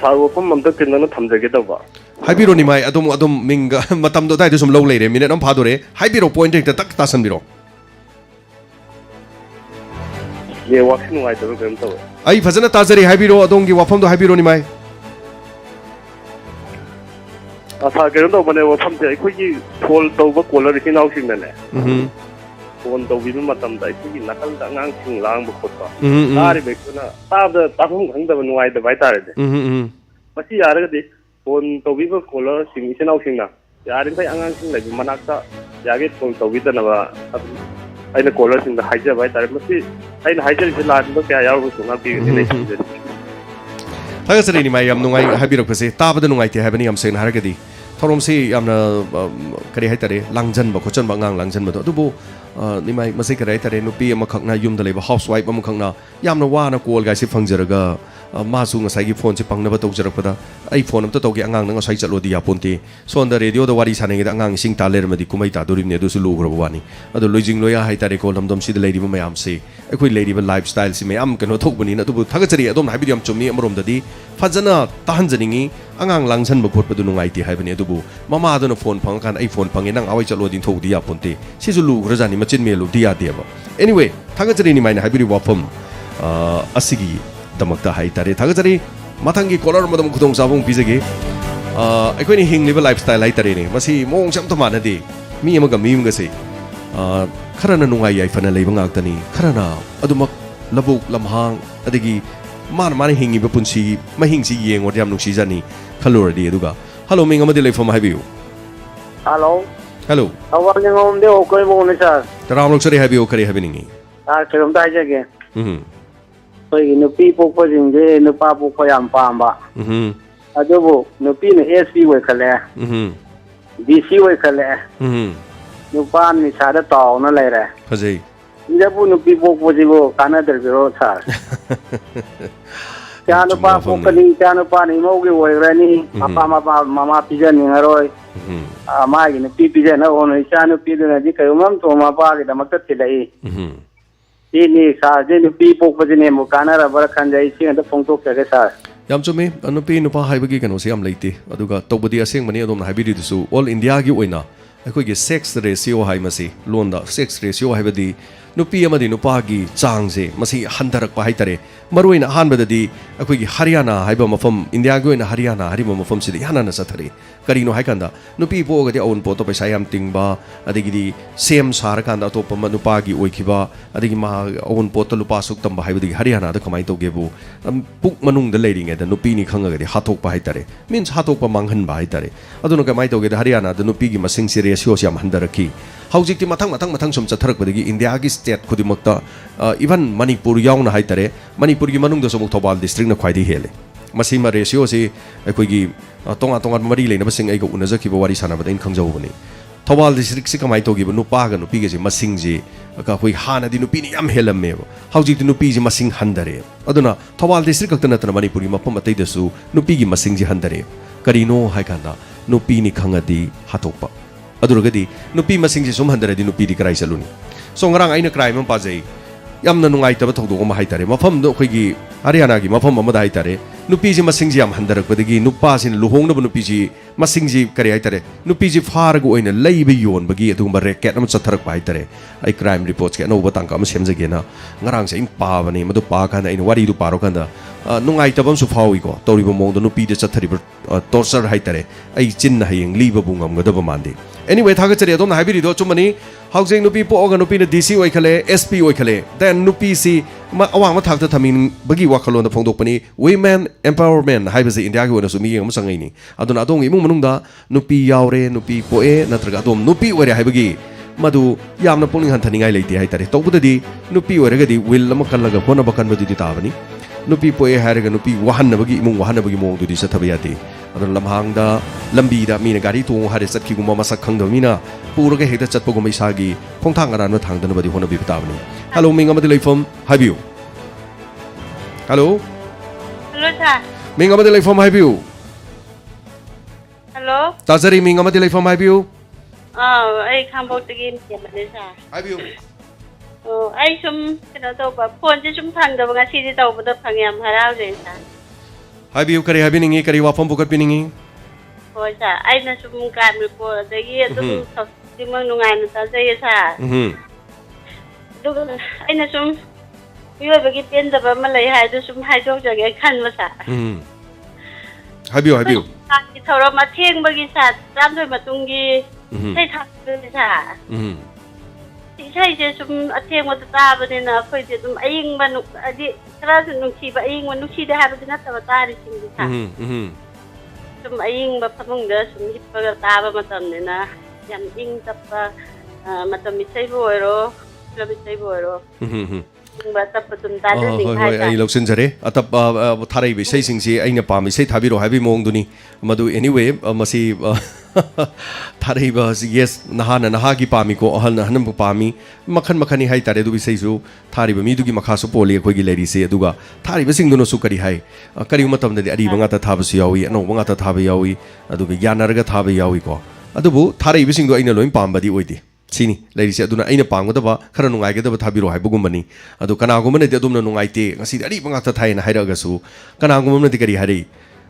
Speaker 7: sarwo pum mamta kinna thamjage tawba
Speaker 1: haibiro ni mai adum minga matam do dai du sum low leire minute am phadore haibiro point ta tak ta sanbiro
Speaker 7: ye wakin ngai taw kem taw
Speaker 1: ai fazana tajari haibiro adong gi wafam do haibiro ni mai
Speaker 7: asa gerun do bane wafam te khoi gi phol tawba caller ki naw sing ne phone tawbi nu matam dai ki nakal da ngang sing lang bu khotba ari bekuna tabda tahum khang da nuai da bai tare de masi yara de phone tawbi ba caller sing isi naw sing na yarin kai angang sing lai manak ta yage phone tawbi da na ba aina caller sing da haija bai tare masi aina haija ri la da kya yaru su na bi ne
Speaker 1: thaga sari ni mai yam nungai haibiro pase tabada nungai te habani yam sen haragadi thorom si yamna kari hai tare langjan ba khochan ba ngang langjan ba do bu nimai masai karai tare nupi amakakna yumda leba housewife amakakna yamna wana call ga si fangjaraga masu ngasai gi phone si pangnaba tawjarakpada ai phone amta tawge angang na ngasai chalodi yaponte sonda radio da wari sanengi da angang sing taler madi kumai ta dorim ne do su lugraba wani ado loijing loya hai tare ko lamdam si da lady ba mayam se akoi lady ba lifestyle si mayam kano thokbani na tubu thagachari adom habi yam chumni amrom dadi fajana tahanjaningi angang langsan ba khotpa du nungai ti haibani adubu mama adona phone phang kan ai phone phangi nang awai chalodi thokdi yaponte si su lugrajani machin melu dia deba anyway thagachari ni maina habi wafam asigi damakta hai tare thagachari matangi color madam khudong sabung bijage aikoini hingliba lifestyle hai tare ne masi mong cham to manadi mi amaga mi mga se kharana nungai yai fana leiba ngaktani kharana adumak labuk lamhang adigi man man hingi ba punsi mahingsi yengor yam nuksi jani khaloradi aduga hello mi ngamadi leifam haibiu hello
Speaker 7: awal ngom de okoi mo ne sir
Speaker 1: taram lok sari haibiu khari habiningi
Speaker 7: kerom dai jage tôi nupi pokpa jingje nupa pokpa yam pamba adobo nupi ne SP we khale DC we khale nupa ni sada taw na le re
Speaker 1: phajai
Speaker 7: idabu nupi pokpa jibo kana der biro sar kya nupa pokpa ni mo ge we re ni mama pijan ni ngaroi ama gi nupi pijan na ono cha nupi de na ji kayumam to ma pa ge damak tilai ini sahaja nupi pokpa jine mo kana rabar khanjai sing da phongtok ke sa
Speaker 1: yam chumi nupi nupa haibagi kano se yam leite aduga tobudi aseng mani adom haibiri dusu all india gi oina akoi gi sex ratio hai masi londa sex ratio haibadi nupi amadi nupa gi changse masi handarak pa haitare maruina hanbadadi akoi gi haryana haiba mafam india gi oina haryana hariba mafam sidi yana na sathare karino haikanda nupi pogadi aun poto paisa yam tingba adigi di sem sarakanda topa nupa gi oikiba adigi ma aun poto lupa suk tamba haibadi haryana da kamai togebu puk manung da leiring da nupi ni khanga gadi hatok pa haitare means hatok pa manghan ba haitare aduna kamai toge da haryana da nupi gi masing si ratio siam handaraki haujikti mathang sum chatharak badigi india gi state khudimakta even manipur yauna haitare manipur gi manung da somuk thobal district na khwaidi hele masima ratio si akoi gi tonga mari leina basing ai go unajaki ba wari sana badain khangjau bani thobal district si kamai togi ba nupa ga nupi ge masing ji ka khoi hana di nupi ni yam helamme haujikti nupi ji masing handare aduna thobal district kakta natana manipur gi mapam atai dasu nupi gi masing ji handare karino haikanda nupi ni khangadi hatokpa aduragadi nupi masing ji sum handare di nupi di krai saluni so ngarang aina crime am pajai yamna nungai taba thogdo ma haitare mafam do khoi gi haryana gi mafam amada haitare nupi ji masing ji yam handarak badagi nupa sin luhong na nupi ji masing ji kari haitare nupi ji far go oina leibe yon bagi adugumba reket am chatharak pa haitare ai crime reports ke no batang kam semjage na ngarang se in pa bani madu pa kana in wari du paro kanda nungai tabam su fawi ko toribo mong do nupi de chathari torture haitare ai chin hayeng liba bungam gadaba mande anyway thagachari adom haibiri do chumani haujeng nupi po oga nupi na DC oi khale SP oi khale then nupi si awang ma thakta thamin bagi wakhalon da phongdok pani women empowerment haibase india gi ona sumi yeng sangai ni aduna adong imung manungda nupi yaure nupi poe natraga adom nupi ore haibagi madu yamna pulling han thaningai leite haitare tobudadi nupi oregadi will ama kallaga hona bakan badudi tabani nupi poe hairaga nupi wahanna bagi imung wahanna bagi mong dudi sathabiyati adon lamhangda lambi da mina gari tu hare satki guma masak khangda mina puraga hekta chatpo guma isagi khongthang aran ma thangdana badi hona bi tabani hello minga madi leifam habiu hello
Speaker 6: sir
Speaker 1: minga madi leifam habiu
Speaker 6: hello
Speaker 1: tazari minga madi leifam habiu
Speaker 6: ai khambok tagi mane sir
Speaker 1: habiu
Speaker 6: ai sum kena tawba phone ji sum thangda nga si ji tawba phang yam harau je sir
Speaker 1: habiu kari habiningi kari wafam bukat piningi
Speaker 6: hoi sir ai na sum kan report dagi adum timang nungai na ta jai sir du ai na sum yo bagi pen da ba malai hai du sum hai jok jage khan ma sa
Speaker 1: habiu
Speaker 6: ki thora ma theng bagi sa ram thoi matung gi sai thak sa sai je sum atheng ma ta ba ne na khoi je dum aing ba nu adi kra su nu chi ba aing ma nu chi da ha ba na ta ba ta ri sing sa sum aing ba phamung da sum hip ba ta ba ma tam ne na yam ing tap ba ma tam mi sai bo ro lo mi sai bo ro ba tap tum ta de sing hai
Speaker 1: ai loksin jare atap tharai bi sai sing si aina pa mi sai thabiro habi mong duni madu anyway masi ꯊꯥꯔꯛꯏꯕ yes ꯅꯍꯥꯅ ꯅꯍꯥꯒꯤ ꯄꯥꯝꯃꯤꯀꯣ ꯑꯍꯜꯅ ꯑꯍꯟꯕꯨ ꯄꯥꯝꯃꯤ ꯃꯈꯟ ꯃꯈꯟꯅꯤ ꯍꯥꯏꯇꯥꯔꯦ ꯑꯗꯨꯒ ꯏꯁꯩꯁꯨ ꯊꯥꯔꯤꯕ ꯃꯤꯗꯨꯒꯤ ꯃꯈꯥꯁꯨ ꯄꯣꯜꯂꯤ ꯑꯩꯈꯣꯏꯒꯤ ꯂꯩꯔꯤꯁꯦ ꯑꯗꯨꯒ ꯊꯥꯔꯤꯕꯁꯤꯡꯗꯨꯅꯁꯨ ꯀꯔꯤ ꯍꯥꯏ ꯀꯔꯤꯒꯨꯝꯕ ꯃꯇꯝꯗꯗꯤ ꯑꯔꯤꯕ ꯉꯥꯛꯇ ꯊꯥꯕꯁꯨ ꯌꯥꯎꯏ ꯑꯅꯧꯕ ꯉꯥꯛꯇ ꯊꯥꯕ ꯌꯥꯎꯏ ꯑꯗꯨꯒ ꯌꯥꯅꯔꯒ ꯊꯥꯕ ꯌꯥꯎꯏꯀꯣ ꯑꯗꯨꯕꯨ ꯊꯥꯔꯛꯏꯕꯁꯤꯡꯗꯣ ꯑꯩꯅ ꯂꯣꯏ ꯄꯥꯝꯕꯗꯤ ꯑꯣꯏꯗꯦ ꯁꯤꯅꯤ ꯂꯩꯔꯤꯁꯦ ꯑꯗꯨꯅ ꯑꯩꯅ ꯄꯥꯝꯒꯗꯕ ꯈꯔ ꯅꯨꯡꯉꯥꯏꯒꯗꯕ ꯊꯥꯕꯤꯔꯣ ꯍꯥꯏꯕꯒꯨꯝꯕꯅꯤ ꯑꯗꯣ ꯀꯅꯥꯒꯨꯝꯕꯅꯗꯤ ꯑꯗꯨꯝꯅ ꯅꯨꯡꯉꯥꯏꯇꯦ ꯉꯁꯤꯗꯤ ꯑꯔꯤꯕ ꯉꯥꯛꯇ ꯊꯥꯏꯅ ꯍꯥꯏꯔꯛꯑꯒꯁꯨ ꯀꯅꯥꯒꯨꯝꯕ ꯑꯃꯅꯗꯤ ꯀꯔꯤ ꯍꯥꯏꯔꯛꯏ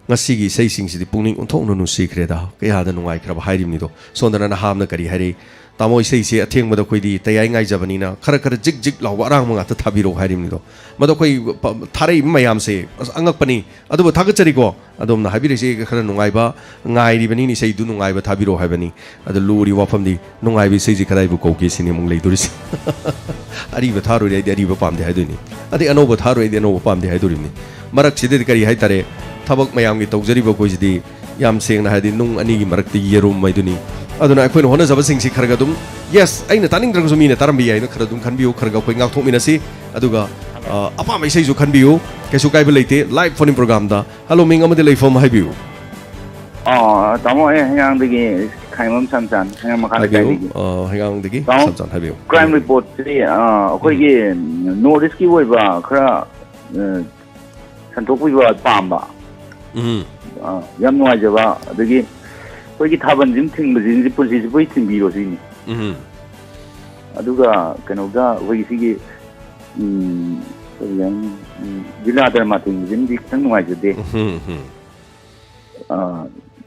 Speaker 1: ꯉꯁꯤꯒꯤ ꯏꯁꯩꯁꯤꯡꯁꯤꯗꯤ ꯄꯨꯛꯅꯤꯡ ꯑꯣꯟꯊꯣꯛꯅ ꯅꯨꯡꯁꯤꯈ꯭ꯔꯦꯗ ꯀꯌꯥꯗ ꯅꯨꯡꯉꯥꯏꯈ꯭ꯔꯕ ꯍꯥꯏꯔꯤꯕꯅꯤꯗꯣ ꯁꯣꯝꯗꯅ ꯅꯍꯥꯝꯅ ꯀꯔꯤ ꯍꯥꯏꯔꯛꯏ ꯇꯥꯃꯣ ꯏꯁꯩꯁꯦ ꯑꯊꯦꯡꯕꯗ ꯑꯩꯈꯣꯏꯗꯤ ꯇꯌꯥꯏ ꯉꯥꯏꯖꯕꯅꯤꯅ ꯈꯔ ꯖꯤꯛ ꯖꯤꯛ ꯂꯥꯎꯕ ꯑꯔꯥꯡꯕ ꯉꯥꯛꯇ ꯊꯥꯕꯤꯔꯛꯑꯣ ꯍꯥꯏꯔꯤꯕꯅꯤꯗꯣ ꯃꯗꯣ ꯑꯩꯈꯣꯏ ꯊꯥꯔꯛꯏꯕ ꯃꯌꯥꯝꯁꯦ ꯑꯉꯛꯄꯅꯤ ꯑꯗꯨꯕꯨ ꯊꯥꯒꯠꯆꯔꯤꯀꯣ ꯑꯗꯣꯝꯅ ꯍꯥꯏꯕꯤꯔꯤꯁꯦ ꯈꯔ ꯅꯨꯡꯉꯥꯏꯕ ꯉꯥꯏꯔꯤꯕꯅꯤꯅ ꯏꯁꯩꯗꯨ ꯅꯨꯡꯉꯥꯏꯕ ꯊꯥꯕꯤꯔꯛꯑꯣ ꯍꯥꯏꯕꯅꯤ ꯑꯗꯣ ꯂꯨꯔꯤ ꯋꯥꯐꯝꯗꯤ ꯅꯨꯡꯉꯥꯏꯕ ꯏꯁꯩꯁꯦ ꯀꯗꯥꯏꯕꯨ ꯀꯧꯒꯦ ꯁꯤꯅꯤ ꯑꯃꯨꯛ ꯂꯩꯗꯣꯔꯤꯁꯦ ꯑꯔꯤꯕ ꯊꯥꯔꯣꯏꯗꯤ ꯑꯩꯗꯤ ꯑꯔꯤꯕ ꯄꯥꯝꯗꯦ ꯍꯥꯏꯗꯣꯏꯅꯤ ꯑꯗꯩ ꯑꯅꯧꯕ ꯊꯥꯔꯣꯏ ꯑꯩꯗꯤ ꯑꯅꯧꯕ ꯄꯥꯝꯗꯦ ꯍꯥꯏꯗꯣꯔꯤꯕꯅꯤ ꯃꯔꯛꯁꯤꯗꯗꯤ ꯀꯔꯤ ꯍꯥꯏꯇꯥꯔꯦ ꯊꯕꯛ ꯃꯌꯥꯝꯒꯤ ꯇꯧꯖꯔꯤꯕ ꯑꯩꯈꯣꯏꯁꯤꯗꯤ ꯌꯥꯝ ꯁꯦꯡꯅ ꯍꯥꯏꯗꯤ ꯅꯨꯡ ꯑꯅꯤꯒꯤ ꯃꯔꯛꯇ ꯌꯦꯔꯨꯝ ꯍꯥꯏꯗꯨꯅꯤ ꯑꯗꯨꯅ ꯑꯩꯈꯣꯏꯅ ꯍꯣꯠꯅꯖꯕꯁꯤꯡꯁꯤ ꯈꯔꯒ ꯑꯗꯨꯝ ꯌꯦꯁ ꯑꯩꯅ ꯇꯥꯅꯤꯡꯗ꯭ꯔꯒꯁꯨ ꯃꯤꯅ ꯇꯥꯔꯝꯕ ꯌꯥꯏꯅ ꯈꯔ ꯑꯗꯨꯝ ꯈꯟꯕꯤꯌꯨ ꯈꯔꯒ ꯑꯩꯈꯣꯏ ꯉꯥꯛꯊꯣꯛꯃꯤꯟꯅꯁꯤ ꯑꯗꯨꯒ ꯑꯄꯥꯝꯕ ꯏꯁꯩꯁꯨ ꯈꯟꯕꯤꯌꯨ ꯀꯩꯁꯨ ꯀꯥꯏꯕ ꯂꯩꯇꯦ ꯂꯥꯏꯚ ꯐꯣꯟ ꯏꯟ ꯄ꯭ꯔꯣꯒ꯭ꯔꯥꯝꯗ ꯍꯜꯂꯣ ꯃꯤꯡ ꯑꯃꯗꯤ ꯂꯩꯐꯝ ꯍꯥꯏꯕꯤꯌꯨ
Speaker 8: ꯇꯥꯃꯣ ꯑꯩ ꯍꯩꯉꯥꯡꯗꯒꯤ ꯈꯥꯏꯃꯝ ꯁꯝꯆꯥꯟ ꯍꯩꯉꯥꯡ ꯃꯈꯥ ꯂꯩꯀꯥꯏꯗꯒꯤ
Speaker 1: ꯍꯩꯉꯥꯡꯗꯒꯤ ꯁꯝꯆꯥꯟ ꯍꯥꯏꯕꯤꯌꯨ
Speaker 8: ꯀ꯭ꯔꯥꯏꯝ ꯔꯤꯄꯣꯔꯠꯁꯤ ꯑꯩꯈꯣꯏꯒꯤ ꯅꯣꯔꯠ ꯏꯁꯀꯤ ꯑꯣꯏꯕ ꯈꯔ ꯁꯟꯗꯣꯛꯄꯤꯕ ꯄꯥꯝꯕ ꯌꯥꯝ ꯅꯨꯡꯉꯥꯏꯖꯕ ꯑꯗꯒꯤ ꯑꯩꯈꯣꯏꯒꯤ ꯊꯥꯕꯜꯁꯤꯝ ꯊꯤꯡꯕꯁꯤ ꯄꯨꯟꯁꯤꯁꯤꯕꯨ ꯊꯤꯡꯕꯤꯔꯣ ꯁꯤꯅꯤ ꯑꯗꯨꯒ ꯀꯩꯅꯣꯒ ꯑꯩꯈꯣꯏꯒꯤ ꯁꯤꯒꯤ ꯖꯤꯂꯥ ꯙꯔꯃꯥ ꯊꯤꯡꯕꯁꯤꯃꯗꯤ ꯈꯤꯇꯪ ꯅꯨꯡꯉꯥꯏꯖꯗꯦ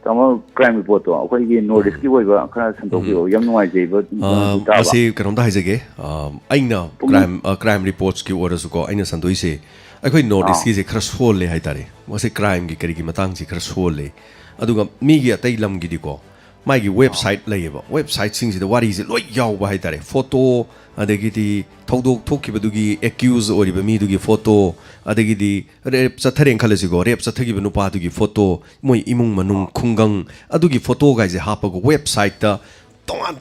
Speaker 8: ꯇꯥꯃꯣ ꯀ꯭ꯔꯥꯏꯝ ꯔꯤꯄꯣꯔꯠꯇꯣ ꯑꯩꯈꯣꯏꯒꯤ ꯅꯣꯔꯠ ꯏꯁꯀꯤ ꯑꯣꯏꯕ ꯈꯔ ꯁꯟꯗꯣꯛꯄꯤꯔꯛꯑꯣ ꯌꯥꯝ ꯅꯨꯡꯉꯥꯏꯖꯩꯕ
Speaker 1: ꯃꯁꯤ ꯀꯩꯅꯣꯝꯇ ꯍꯥꯏꯖꯒꯦ ꯑꯩꯅ ꯀ꯭ꯔꯥꯏꯝ ꯔꯤꯄꯣꯔꯠꯁꯀꯤ ꯑꯣꯏꯔꯁꯨꯀꯣ ꯑꯩꯅ ꯁꯟꯗꯣꯛꯏꯁꯦ ꯑꯩꯈꯣꯏ ꯅꯣꯔꯠ ꯏꯁꯀꯤꯁꯦ ꯈꯔ ꯁꯣꯜꯂꯦ ꯍꯥꯏꯇꯥꯔꯦ ꯃꯁꯤ ꯀ꯭ꯔꯥꯏꯝꯒꯤ ꯀꯔꯤꯒꯤ ꯃꯇꯥꯡꯁꯤ ꯈꯔ ꯁꯣꯜꯂꯦ ꯑꯗꯨꯒ ꯃꯤꯒꯤ ꯑꯇꯩ ꯂꯝꯒꯤꯗꯤꯀꯣ ꯃꯥꯒꯤ ꯋꯦꯕꯁꯥꯏꯠ ꯂꯩꯌꯦꯕ ꯋꯦꯕꯁꯥꯏꯠꯁꯤꯡꯁꯤꯗ ꯋꯥꯔꯤꯁꯦ ꯂꯣꯏ ꯌꯥꯎꯕ ꯍꯥꯏꯇꯥꯔꯦ ꯐꯣꯇꯣ ꯑꯗꯒꯤꯗꯤ ꯊꯧꯗꯣꯛ ꯊꯣꯛꯈꯤꯕꯗꯨꯒꯤ ꯑꯦꯀ꯭ꯌꯨꯖ ꯑꯣꯏꯔꯤꯕ ꯃꯤꯗꯨꯒꯤ ꯐꯣꯇꯣ ꯑꯗꯒꯤꯗꯤ ꯔꯦꯞ ꯆꯠꯊꯔꯦꯅ ꯈꯜꯂꯁꯤꯀꯣ ꯔꯦꯞ ꯆꯠꯊꯈꯤꯕ ꯅꯨꯄꯥꯗꯨꯒꯤ ꯐꯣꯇೋ ꯃꯣꯏ ꯏꯃꯨꯡ ꯃꯅꯨꯡ ꯈꯨꯡꯒꯪ ꯑꯗꯨꯒꯤ ꯐꯣꯇꯣꯒꯥꯏꯁꯦ ꯍꯥꯞꯄꯒ ꯋꯦꯕꯁꯥꯏꯠꯇ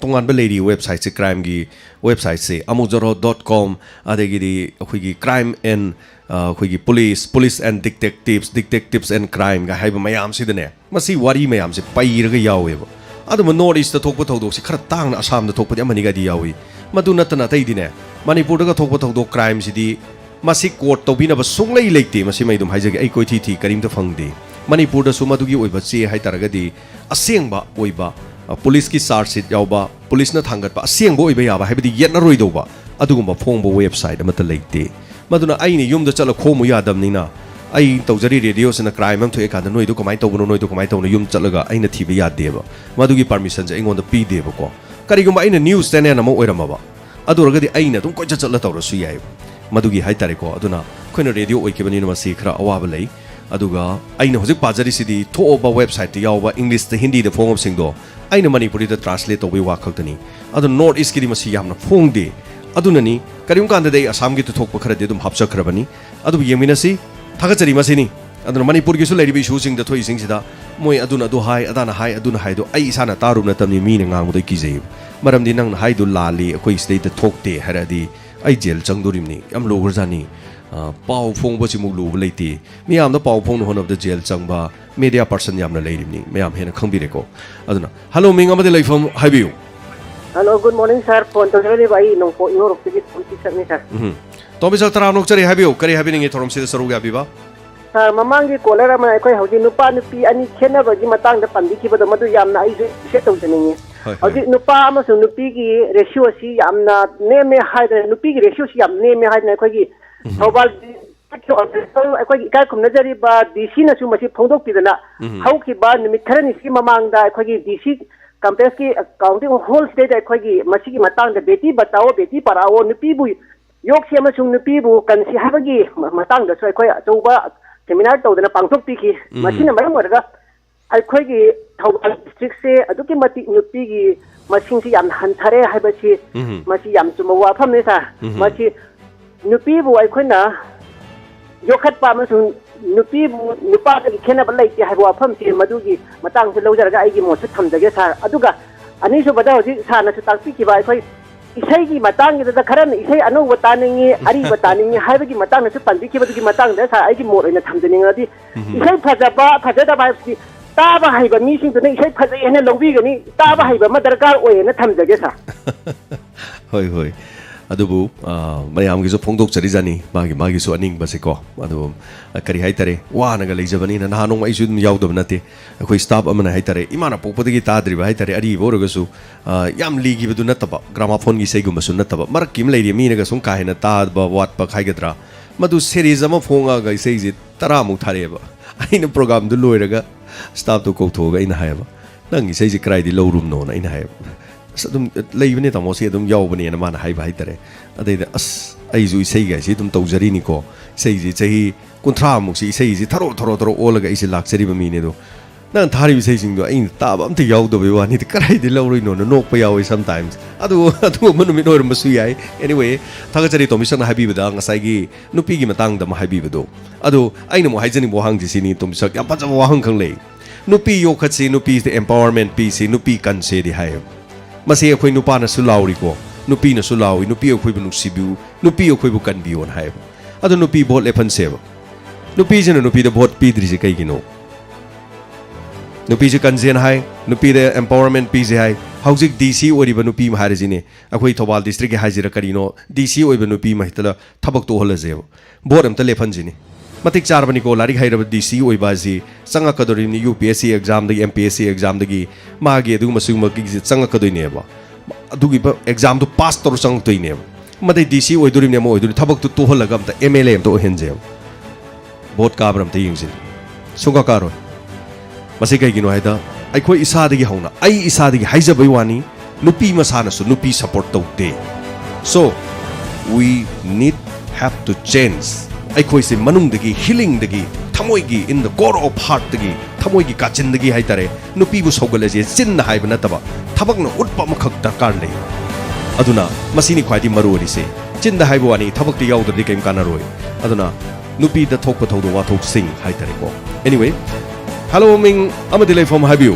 Speaker 1: ꯇꯣꯉꯥꯟꯕ ꯂꯩꯔꯤ ꯋꯦꯕꯁꯥꯏꯠꯁꯦ ꯀ꯭ꯔꯥꯏꯝꯒꯤ ꯋꯦꯕꯁꯥꯏꯠꯁꯦ amujaro.com ꯑꯗꯒꯤꯗꯤ ꯑꯩꯈꯣꯏꯒꯤ ꯀ꯭ꯔꯥꯏꯝ ꯑꯦꯟ ꯑꯩꯈꯣꯏꯒꯤ ꯄꯨꯂꯤꯁ ꯑꯦꯟ ꯗꯤꯇꯦꯛꯇꯤꯞꯁ ꯑꯦꯟ ꯀ꯭ꯔꯥꯏꯝꯒ ꯍꯥꯏꯕ ꯃꯌꯥꯝꯁꯤꯗꯅꯦ ꯃꯁꯤ ꯋꯥꯔꯤ ꯃꯌꯥꯝꯁꯦ ꯄꯩꯔꯒ ꯌꯥꯎꯋꯦꯕ ꯑꯗꯨꯕꯨ ꯅꯣꯔꯠ ꯏꯁꯇ ꯊꯣꯛꯄ ꯊꯧꯗꯣꯛꯁꯦ ꯈꯔ ꯇꯥꯡꯅ ꯑꯁꯥꯝꯗ ꯊꯣꯛꯄꯗꯤ ꯑꯃꯅꯤꯒꯗꯤ ꯌꯥꯎꯏ ꯃꯗꯨ ꯅꯠꯇꯅ ꯑꯇꯩꯗꯤꯅꯦ ꯃꯅꯤꯄꯨꯔꯗꯒ ꯊꯣꯛꯄ ꯊꯧꯗꯣꯛ ꯀ꯭ꯔꯥꯏꯝꯁꯤꯗꯤ ꯃꯁꯤ ꯀꯣꯔꯠ ꯇꯧꯕꯤꯅꯕ ꯁꯨꯡꯂꯩ ꯂꯩꯇꯦ ꯃꯁꯤ ꯑꯩ ꯑꯗꯨꯝ ꯍꯥꯏꯖꯒꯦ ꯑꯩ ꯀꯣꯏꯊꯤ ꯊꯤ ꯀꯔꯤꯝꯇ ꯐꯪꯗꯦ ꯃꯅꯤꯄꯨꯔꯗꯁꯨ ꯃꯗꯨꯒꯤ ꯑꯣꯏꯕ ꯆꯦ ꯍꯥꯏꯇꯥꯔꯒꯗꯤ ꯑꯁꯦꯡꯕ ꯑꯣꯏꯕ ꯄꯨꯂꯤꯁꯀꯤ ꯆꯥꯔꯖ ꯁꯤꯠ ꯌꯥꯎꯕ ꯄꯨꯂꯤꯁꯅ ꯊꯥꯡꯒꯠꯄ ꯑꯁꯦꯡꯕ ꯑꯣꯏꯕ ꯌꯥꯕ ꯍꯥꯏꯕꯗꯤ ꯌꯦꯠꯅꯔꯣꯏꯗꯧꯕ ꯑꯗꯨꯒꯨꯝꯕ ꯐꯣꯡꯕ ꯋꯦꯕꯁꯥꯏꯠ ꯑꯃꯠꯇ ꯂꯩꯇꯦ ꯃꯗꯨꯅ ꯑꯩꯅ ꯌꯨꯝꯗ ꯆꯠꯂ ꯈꯣꯝꯃꯨ ꯌꯥꯗꯕꯅꯤना ꯑꯩ ꯇꯧꯖꯔꯤ ꯔꯦꯗꯤꯑꯣꯁꯤꯅ ꯀ꯭ꯔꯥꯏꯝ ꯑꯃ ꯊꯣꯛꯑꯀꯥꯟꯗ ꯅꯣꯏꯗꯣ ꯀꯃꯥꯏꯅ ꯇꯧꯕꯅꯣ ꯅꯣꯏꯗꯣ ꯀꯃꯥꯏꯅ ꯇꯧꯕꯅꯣ ꯌꯨꯝ ꯆꯠꯂꯒ ꯑꯩꯅ ꯊꯤꯕ ꯌꯥꯗꯦꯕ ꯃꯗꯨꯒꯤ ꯄꯔꯃꯤꯁꯟꯁꯦ ꯑꯩꯉꯣꯟꯗ ꯄꯤꯗꯦꯕꯀꯣ ꯀꯔꯤꯒꯨꯝꯕ ꯑꯩꯅ ꯅ꯭ꯌꯨꯁ ꯆꯦꯅꯦꯜ ꯑꯃ ꯑꯣꯏꯔꯝꯃꯕ ꯑꯗꯨ ꯑꯣꯏꯔꯒꯗꯤ ꯑꯩꯅ ꯑꯗꯨꯝ ꯀꯣꯏꯆꯠ ꯆꯠꯂ ꯇꯧꯔꯁꯨ ꯌꯥꯏꯕ ꯃꯗꯨꯒꯤ ꯍꯥꯏꯇꯥꯔꯦꯀꯣ ꯑꯗꯨꯅ ꯑꯩꯈꯣꯏꯅ ꯔꯦꯗꯤꯑꯣ ꯑꯣꯏꯈꯤꯕꯅꯤꯅ ꯃꯁꯤ ꯈꯔ ꯑꯋꯥꯕ ꯂꯩ ꯑꯗꯨꯒ ꯑꯩꯅ ꯍꯧꯖꯤꯛ ꯄꯥꯖꯔꯤꯁꯤꯗꯤ ꯊꯣꯛꯑꯕ ꯋꯦꯕꯁꯥꯏꯠꯇ ꯌꯥꯎꯕ ꯏꯪꯂꯤꯁꯇ ꯍꯤꯟꯗꯤꯗ ꯐꯣꯡꯉꯕꯁꯤꯡꯗꯣ ꯑꯩꯅ ꯃꯅꯤꯄꯨꯔꯤꯗ ꯇ꯭ꯔꯥꯟꯁꯂꯦꯠ ꯇꯧꯕꯒꯤ ꯋꯥ ꯈꯛꯇꯅꯤ ꯑꯗꯣ ꯅꯣꯔꯠ ꯏꯁꯀꯤꯗꯤ ꯃꯁꯤ ꯌꯥꯝꯅ ꯐꯣꯡꯗꯦ ꯑꯗꯨꯅꯅꯤ ꯀꯔꯤꯒꯨꯝꯕ ꯀꯥꯟꯗꯗꯤ ꯑꯩ ꯑꯁꯥꯝꯒꯤꯗ ꯊꯣꯛꯄ ꯈꯔꯗꯤ ꯑꯗꯨꯝ ꯍꯥꯞꯆꯈ꯭ꯔꯕꯅꯤ ꯑꯗꯨꯕꯨ ꯌꯦꯡꯃꯤꯟꯅꯁꯤ ꯊꯥꯒꯠꯆꯔꯤ ꯃꯁꯤꯅꯤ ꯑꯗꯨꯅ ꯃꯅꯤꯄꯨꯔꯒꯤꯁꯨ ꯂꯩꯔꯤꯕ ꯏꯁꯨꯁꯤꯡꯗ ꯊꯣꯛꯏꯁꯤꯡꯁꯤꯗ ꯃꯣꯏ ꯑꯗꯨꯅ ꯑꯗꯨ ꯍꯥꯏ ꯑꯗꯥꯅ ꯍꯥꯏ ꯑꯗꯨꯅ ꯍꯥꯏꯗꯣ ꯑꯩ ꯏꯁꯥꯅ ꯇꯥꯔꯨꯕ ꯅꯠꯇꯕꯅꯤ ꯃꯤꯅ ꯉꯥꯡꯕꯗꯣ ꯀꯤꯖꯩꯌꯦꯕ ꯃꯔꯝꯗꯤ ꯅꯪꯅ ꯍꯥꯏꯗꯣ ꯂꯥꯜꯂꯤ ꯑꯩꯈꯣꯏ ꯁꯤꯗꯩꯗ ꯊꯣꯛꯇꯦ ꯍꯥꯏꯔꯗꯤ ꯑꯩ ꯖꯦꯜ ꯆꯪꯗꯣꯔꯤꯕꯅꯤ ꯌꯥꯝ ꯂꯨꯈ꯭ꯔꯖꯥꯠꯅꯤ ꯄꯥꯎ ꯐꯣꯡꯕꯁꯤꯃꯨꯛ ꯂꯨꯕ ꯂꯩꯇꯦ ꯃꯤꯌꯥꯝꯗ ꯄꯥꯎ ꯐꯣꯡꯅ ꯍꯣꯠꯅꯕꯗ ꯖꯦꯜ ꯆꯪꯕ ꯃꯦꯗꯤꯌꯥ ꯄꯔꯁꯟ ꯌꯥꯝꯅ ꯂꯩꯔꯤꯕꯅꯤ ꯃꯌꯥꯝ ꯍꯦꯟꯅ ꯈꯪꯕꯤꯔꯦꯀꯣ ꯑꯗꯨꯅ ꯍꯜꯂꯣ ꯃꯤꯡ ꯑꯃꯗꯤ ꯂꯩꯐꯝ ꯍꯥꯏꯕꯤꯌꯨ
Speaker 9: Hello, good morning, sir. Phone to delivery by Nongpo Europe ticket sir.
Speaker 1: Tomi sir tara nokchari habiyo kari habiningi thorom sida saruga biba
Speaker 9: Sir, mamangi caller ama akhoi hauji nupa nupi ani khenabagi matangda pandikibado madu yamna ai se tawjaningi. Hauji nupa amasu nupi gi ratio si yamna neme haida nupi gi ratio si yam neme haida akhoi gi thobal akhoi gi kai kum najari ba DC na su masi phongdok pidana hauki ba numit kharani si mamangda akhoi gi DC Campus की accounting whole state अखोई की मसी की Matang the बेटी बताओ बेटी पढ़ाओ नुपी बु योग से मसुंग नुपी बु कंसी हाबगी मतंग द सो अखोई अचौबा सेमिनार तौदना पांगथोक पीकी मसी न मरम वरगा अखोई की थौबाल डिस्ट्रिक्ट से अदुकी मति नुपी की मसिंग से याम हंथारे हाबसी मसी याम चुम वाफम ने सा मसी नुपी बु अखोई ना योखत पा मसुंग नुपी नुपा की खेना बल लेते है वाफम से मधुगी मतंग से लौजरगा आइगी मोस थमजगे सार अदुगा अनिसु बदा होजी साना से ताकपी की बाय कोई इसई की मतंग द खरन इसई अनु बतानिंगी अरि बतानिंगी हाइबगी मतंग से पंदी की बदगी मतंग द सार आइगी मोर इन थमजनिंगदी इसई फजबा फजदा बाय ताबा हाइबा मीसिंदुना इसे फजैना लौबीगनी ताबा हाइबा मा दरकार ओयना थमजगे सा
Speaker 1: होय होय अदुबु मयाम गिसो फोंदोक चरी जानी मागी मागी सो अनिंग बसेको अदु करी हाइतरे वानागा लेजबनी ना नानो आइसु यावदब नते अखोय स्टाफ अमना हाइतरे इमाना पोपदगी ताद्रिबा हाइतरे अरी बोरगसु याम लीगिबदु नतबा ग्रामाफोन गी सेगुमसु नतबा मरक किम लेरि मीनगा सुम काहेना तादबा वाटपा खाइगद्रा मदु सेरीज अमा फोंगागा इसेजी तरामु थारेबा आइना प्रोग्राम दु लोइरगा स्टाफ तो कोथोगा इना हायबा नंग इसेजी क्राइदि लौरुम नो ना इना हायबा अदुम लेबने तमोसे अदुम यावबने ना माना हाइबा हाइतरे अदैदा अस आइजु इसेगा इसे अदुम तौजरिनिको इसेजी चही कुंथ्रा मुक्सी इसेजी थरो थरो थरो ओलगा इसे लाक्सरिबा मीने दो नंग थारि इसेजिंगो आइन ताबा अमते यावदबे वानी कराइदि लौरिनो न नोकपा यावे समटाइम्स अदु मनुमि नोरमसु याय एनीवे थागचरी तोमिसना हाइबिबदा ngasai नुपीगी मतंग दम हाइबिबदो अदु आइना मो हाइजनि बो हांजिसिनी तोमिसक याम फजब वाहंग खंगले नुपी योखछि नुपी एम्पावरमेंट पीसी नुपी कनसे दि हाय मसे अखोय नुपाना सुलाउरिको नुपीना सुलाउइ नुपी अखोयबु नुसिबु नुपी अखोयबु कनबियोन हाय अदु नुपी भोट लेफनसेब नुपी जन नुपी द भोट पीद्रिजे कैगिनो नुपी जे कनजेन हाय नुपी द एम्पावरमेंट पीजे हाय हौजिक डीसी ओरिबा नुपी हारिजिने अखोय थौबाल डिस्ट्रिक्ट के हाजिरा करिनो डीसी ओइबा नुपी महितला थबक तो होलजेब भोट अमता लेफनजिने मतिक चारबनी को लारिक हाइरब डीसी ओइबाजी चंगकदोरिनि यूपीएससी एग्जाम दगी एमपीएससी एग्जाम दगी मागे दुग मसुग मगी चंगकदोइनेबा अदुगी एग्जाम तो पास तोर चंगतोइनेब मदे डीसी ओइदोरिने मो ओइदोरि थबक तो तोहलगा अमता एमएलए अमता ओहेनजेब भोट काब्रम ते यिंजिन सुगा कारो मसे कैगिनो हाइदा अखोय इसादगी हौना आई इसादगी हाइजबै वानी नुपी मसानसु नुपी सपोर्ट तौते so we need have to change अखोय से मनुंगदगी हीलिंगदगी थमोइगी इन द कोर ऑफ हार्टदगी थमोइगी काचिनदगी हाइतारे नुपीबु सौगलजे चिन्न हाइब नतबा थबकन उटपा मखक दरकार ले अदुना मसिनी ख्वाइदि मरुअरिसे चिन्द हाइब वानी थबकति याउददि केम कानारोय अदुना नुपी द थोक थौदो वाथोक सिंग हाइतारे को एनीवे हेलो मिंग अमदि लेफम हाबिउ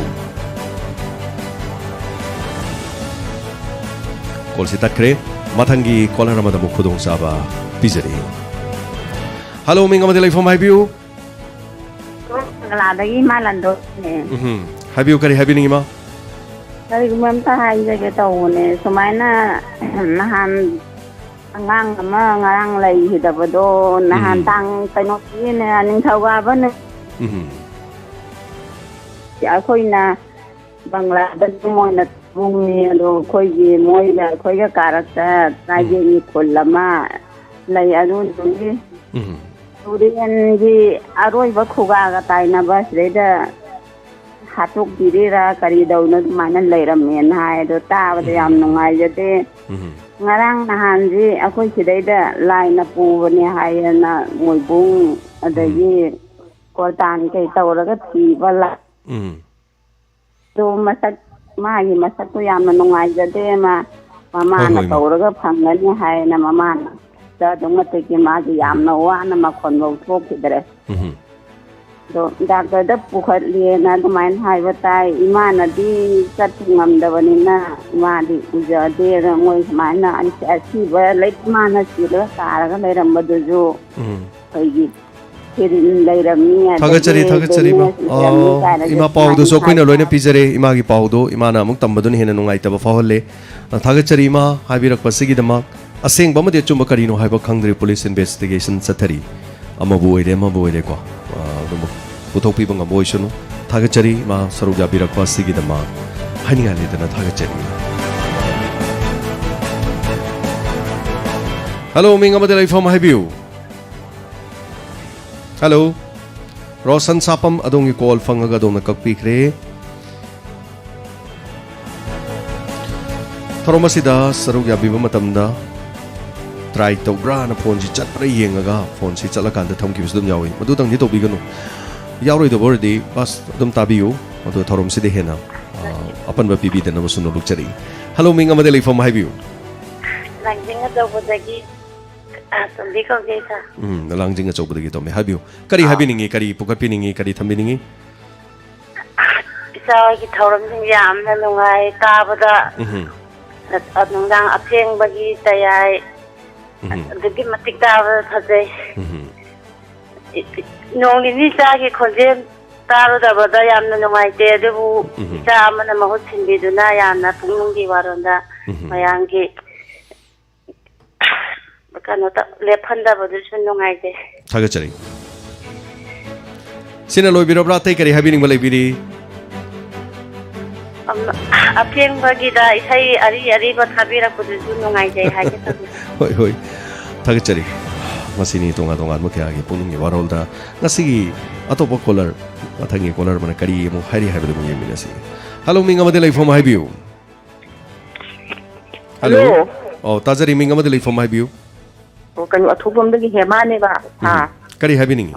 Speaker 1: कॉल से तक्रे मथंगी कॉलर अमदा मु खुदोंग साबा पिजरी हेलो मिंग अमदि लेफम हाबिउ
Speaker 6: लादगी मालंदो ने
Speaker 1: हाबिउ करी हाबिनिंग मा
Speaker 6: करी गुमम ता हाइजगे तौने सुमाइना नहान angang ama ngarang lai hidabado nahan tang kainoki ne ningthawa ban ya khoina bangla dan moina bungni ado khoigi moina khoiga karakta raje ni kollama lai anu ni turian ji aroi ba khuga ga taina bas reda hatuk dirira kari dauna mana lairam hai do ta ba yam nungai jate ngarang nahan ji akhoi sidaida lai na pubani hayana moibung adagi kortan kai tawraga thi bala do masak magi masak to yam nungai jate ma mama na tawraga phangani hayana mama da dongate ki magi yam na wa na ma khon bo thok kidare do doctor da pukhat liye na dumain hai batai imana di satungam da banina ma di uja de ra ngoi mana an asi ba leit mana sila karaga leiram badujo ai kirin leiram ni
Speaker 1: thagachari ma ima pawdo so koina loina pijare ima gi pawdo imana amuk tambadun hena nungai taba faholle thagachari ma habirak pasigi dama aseng ba made chumba karino haiba khangdri police investigation sathari amabu oire ko पुथौपी बंगा बोइसनु थागचरी मा सरुजा बिरकवा सिगिदमा हानिगा लेदना थागचरी hello मिंगा मदे लाइफम हाइबिउ hello रोशन Sapam अदोंगी call फंगगा दोना ककपीखरे थरोमसिदा सरुजा बिबा मतमदा try तौग्रा ना phone सि चतप्रा येंगागा phone सि चलकांदा थमकिबिस दुम यावी मदु तंगनि तोबिगनु यारोय the birdie बस दम ताबियो अदो थरोम सिदे हेना अपन बा पीबी दना मसुनो लुकचरी हेलो मिंग अमदे लेफम हाइबियो
Speaker 6: langjinga chobodagi tumbi ko geisa
Speaker 1: langjinga chobodagi to me habiyo kari habiningi kari pukatpiningi kari thambiningi
Speaker 6: isa gi thoram sing yam na lungai tabada nungdang apheng bagi tayai adagi matik tabada thajai nong ni sa gi khonjem ꯇꯥꯔꯨꯗꯕꯗ ꯌꯥꯝꯅ ꯅꯨꯡꯉꯥꯏꯇꯦ ꯑꯗꯨꯕꯨ ꯏꯆꯥ ꯑꯃꯅ ꯃꯍꯨꯠ ꯁꯤꯟꯕꯤꯗꯨꯅ ꯌꯥꯝꯅ ꯄꯨꯛꯅꯤꯡꯒꯤ ꯋꯥꯔꯣꯜꯗ ꯃꯌꯥꯝꯒꯤ ꯀꯩꯅꯣ ꯂꯦꯞꯍꯟꯗꯕꯗꯨꯁꯨ ꯅꯨꯡꯉꯥꯏꯇꯦ.
Speaker 1: ꯊꯥꯒꯠꯆꯔꯤ. ꯁꯤꯅ ꯂꯣꯏꯕꯤꯔꯕ꯭ꯔꯥ ꯑꯇꯩ ꯀꯔꯤ ꯍꯥꯏꯕꯤꯅꯤꯡꯕ ꯂꯩꯕꯤꯔꯤ?
Speaker 6: ꯑꯊꯦꯡꯕꯒꯤꯗ ꯏꯁꯩ ꯑꯔꯤꯕ ꯊꯥꯕꯤꯔꯛꯄꯗꯨꯁꯨ ꯅꯨꯡꯉꯥꯏꯖꯩ ꯍꯥꯏꯒꯦ ꯇꯧꯕꯅꯤ.
Speaker 1: ꯍꯣꯏ ꯍꯣꯏ ꯊꯥꯒꯠꯆꯔꯤ. ꯃꯁꯤꯅꯤ ꯇꯣꯉꯥꯟ ꯇꯣꯉꯥꯟꯕ ꯀꯌꯥꯒꯤ ꯄꯨꯛꯅꯤꯡꯒꯤ ꯋꯥꯔꯣꯜꯗ ꯉꯁꯤꯒꯤ ꯑꯇꯣꯞꯄ ꯀꯣꯂꯔ ꯃꯊꯪꯒꯤ ꯀꯣꯂꯔ ꯑꯃꯅ ꯀꯔꯤ ꯑꯃꯨꯛ ꯍꯥꯏꯔꯤ ꯍꯥꯏꯕꯗꯨ ꯑꯃꯨꯛ ꯌꯦꯡꯃꯤꯟꯅꯁꯤ. ꯍꯜꯂꯣ, ꯃꯤꯡ ꯑꯃꯗꯤ ꯂꯩꯐꯝ ꯍꯥꯏꯕꯤꯌꯨ. ꯍꯜꯂꯣ. ꯑꯣ, ꯇꯥꯖꯔꯤ. ꯃꯤꯡ ꯑꯃꯗꯤ ꯂꯩꯐꯝ ꯍꯥꯏꯕꯤꯌꯨ.
Speaker 10: ꯀꯩꯅꯣ ꯑꯊꯣꯛꯄꯝꯗꯒꯤ ꯍꯦꯃꯥꯅꯦꯕ.
Speaker 1: ꯀꯔꯤ ꯍꯥꯏꯕꯤꯅꯤꯡꯉꯤ?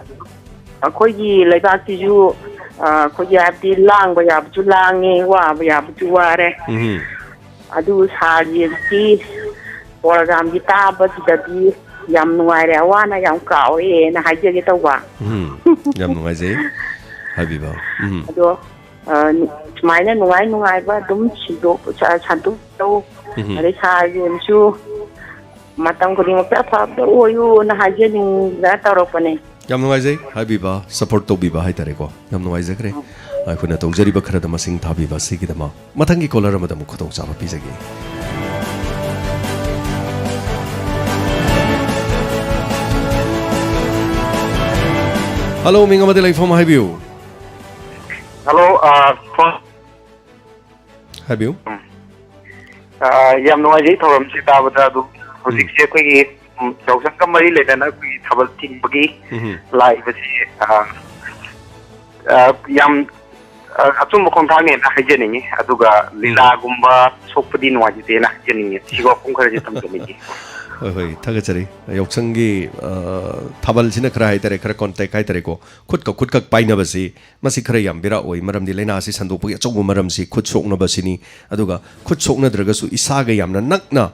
Speaker 10: ꯑꯩꯈꯣꯏꯒꯤ ꯂꯩꯕꯥꯛꯁꯤꯁꯨ ꯑꯩꯈꯣꯏꯒꯤ ꯍꯥꯏꯕꯗꯤ ꯂꯥꯡꯕ ꯌꯥꯕꯁꯨ ꯂꯥꯡꯉꯦ, ꯋꯥꯕ ꯌꯥꯕꯁꯨ ꯋꯥꯔꯦ. ꯑꯗꯨ ꯁꯥꯔꯒꯤ ꯄ꯭ꯔꯣꯒ꯭ꯔꯥꯝꯒꯤ ꯇꯥꯕꯁꯤꯗꯗꯤ ꯌꯥꯝ ꯅꯨꯡꯉꯥꯏꯔꯦ, ꯑꯋꯥꯅ ꯌꯥꯝ ꯀꯥꯎꯔꯦꯅ ꯍꯥꯏꯖꯒꯦ ꯇꯧꯕ.
Speaker 1: ꯌꯥꯝ ꯅꯨꯡꯉꯥꯏꯖꯩ ꯍꯥꯏꯕꯤꯕ.
Speaker 10: ꯑꯗꯣ ꯁꯨꯃꯥꯏꯅ ꯅꯨꯡꯉꯥꯏꯕ ꯑꯗꯨꯝ ꯁꯟꯗꯣꯛꯇꯧ. ꯑꯗꯩ ꯁꯥꯔꯒꯤꯁꯨ matam ko rin magpapabda oyo na hajaning na taropane.
Speaker 1: Yam nuwaizay habiba support to biba hay tare ko. Yam nuwaizay kare. Ay ko na to jari ba khara da masing thabi ba sigi da ma. Matangi kolar ma da mu khotong sa ba pizagi. Hello, minga madilay from Habiu.
Speaker 7: Hello,
Speaker 1: Habiu.
Speaker 7: Yam nuwaizay thoram si tabada du. Hojik se koi chawsang ka mari ledana koi thabal ting bagi live si yam atum mo konthane na hajeningi aduga lila gumba sokpadi nuwaji te na hajeningi sigo pung khara je tam tani
Speaker 1: hoi hoi thagachari yoksangi thabal sina khara hai tare khara contact hai tare ko khut ka paina basi masi khara yam bira oi maram di leina si sandopu achong maram si khut sokna basini aduga khut sokna draga su isaga yamna nakna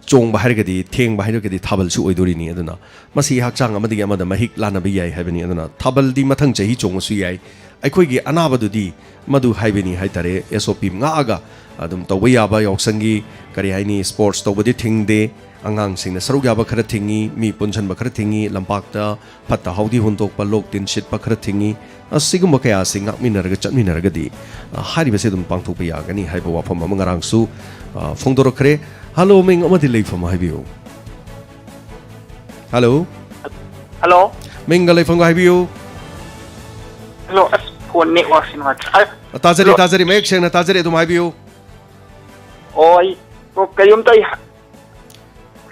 Speaker 1: chong bahar gadi theng bahar gadi thabal su oidori ni aduna masi hakchang amadi amada mahik lana bi yai habani aduna thabal di mathang chahi chong su yai aikoi gi anaba du di madu haibani hai tare SOP nga aga adum tawba yaba yoksangi kari haini sports tawba di thingde angang sing na sarug yaba khara thingi mi punchan ba khara thingi lampakta phatta haudi huntok pa lok tin shit pa khara thingi asigum kaya sing ngakminaraga chatminaraga di hari base dum pangthok pa yagani haiba wafam amangarang su phongdoro khare. Hello, Ming Amadi Lake from Highview. Hello.
Speaker 7: Hello.
Speaker 1: Ming Galay from Highview.
Speaker 7: Hello, as phone network in what?
Speaker 1: Tazari, make sure that Tazari to Highview.
Speaker 7: Oi, kayum tay.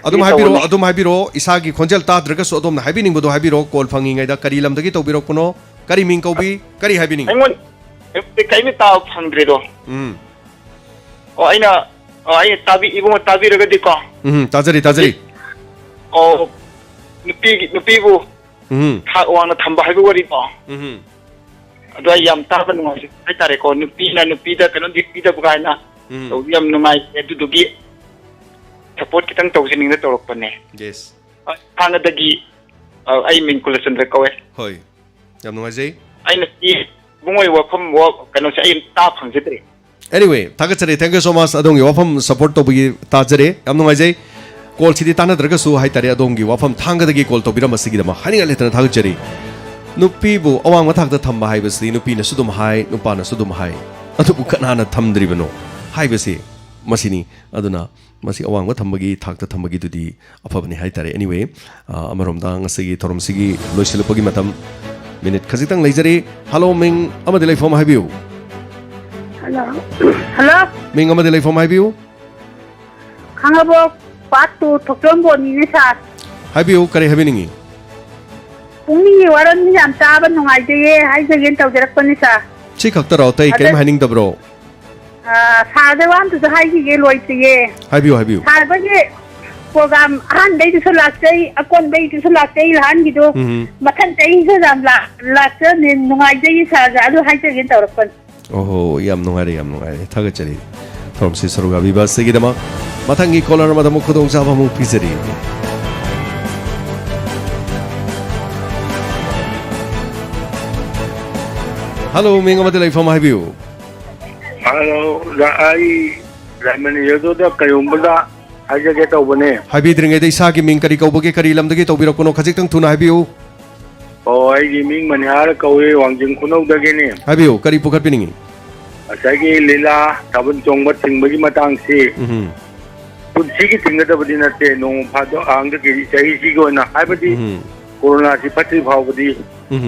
Speaker 1: Adum Hibiro, Isagi, Conjel Tadragas, Odom, Habining, Bodo Hibiro, call Fanging, the Karilam, the Gito Birokono, Kari Minkobi, Kari Habining.
Speaker 7: I want the Kaimita 100. Oh, I know. Ay tabi ibu tabi raga diko.
Speaker 1: Tazari.
Speaker 7: Oh, nupi bu. Kha wana thamba habi wari pa. Ado yam taban mo si ay tare ko nupi da kanon nupi da bukai na. So yam numai edu dugi. Support kitang tawsin na torok pa ne.
Speaker 1: Yes.
Speaker 7: Kanga dagi ay min kulasan ra ko eh.
Speaker 1: Hoy. Yam numai jay.
Speaker 7: Ay nasi bungoy wa pam wa kanon si ay ta phang sidre.
Speaker 1: Anyway, thank you so much. Adongi wafam support to be Tajare. Amnongajay. Call City Tana Dragasu, Haitari Adongi, Wafam Tanga the Gikol to Birama Sigama, Hanging a letter Tajari. Nupibu, Awang Matak the Tamba Hivesi, Nupina Sudum High, Nupana Sudum High. Atubukanana Tam Drivano. Hivesi, Masini, Aduna, Masi Awang Watambagi, Takta Tambagi to the Apabani Haitari. Anyway, Amarom Dang, Sigi, Torom Sigi, Loisilopogi Matam, Minute Kazitang Lazari. Hello, Ming, Amadele from Hibu.
Speaker 6: Hello.
Speaker 1: Ming Amadele from Hibu?
Speaker 6: Kangabo, Patu, Tokombo, Nisa.
Speaker 1: Hibu, Kari Habiningi.
Speaker 6: Umi, Waran, and Taban, I say, I again to the Panisa.
Speaker 1: Chikakta, take him hanging the bro.
Speaker 6: Father want to the high Galoid.
Speaker 1: Hibu.
Speaker 6: Harvard program, and they is a last day, a con bait is a last day, Hangido, but 10 days and last in my days as I do hide again to the
Speaker 1: Oh, yam no hari, Tagachari. From Sisaruga Viva Sigidama, Matangi Kolar Madamuko Zavamu Pizeri. Hello, Mingamadele from Hibu.
Speaker 7: Hello, I Ramaniado da Kayumba, I get over there.
Speaker 1: Habi Dring a Saki Minkari Koboki Karilam the Gate of Birokono Kazitang to Hibu.
Speaker 7: ꯑꯩꯒꯤ ꯃꯤꯡ ꯃꯅꯤꯍꯥꯔ ꯀꯧꯏ ꯋꯥꯡꯖꯤꯡ ꯈꯨꯅꯧꯗꯒꯤꯅꯤ.
Speaker 1: ꯍꯥꯏꯕꯤꯌꯨ ꯀꯔꯤ ꯄꯨꯈꯠꯄꯤꯅꯤꯡꯉꯤ?
Speaker 7: ꯉꯁꯥꯏꯒꯤ ꯂꯤꯂꯥ ꯊꯥꯕꯜ ꯆꯣꯡꯕ ꯊꯤꯡꯕꯒꯤ matangsi. ꯄꯨꯟꯁꯤꯒꯤ ꯊꯤꯡꯒꯗꯕꯗꯤ ꯅꯠꯇꯦ ꯅꯣꯡ ꯐꯥꯗꯣꯛ ꯍꯥꯡꯗꯒꯤ ꯆꯍꯤꯁꯤꯒꯤ ꯑꯣꯏꯅ ꯍꯥꯏꯕꯗꯤ ꯀꯣꯔꯣꯅꯥꯁꯤ ꯐꯠꯇ꯭ꯔꯤ ꯐꯥꯎꯕꯗꯤ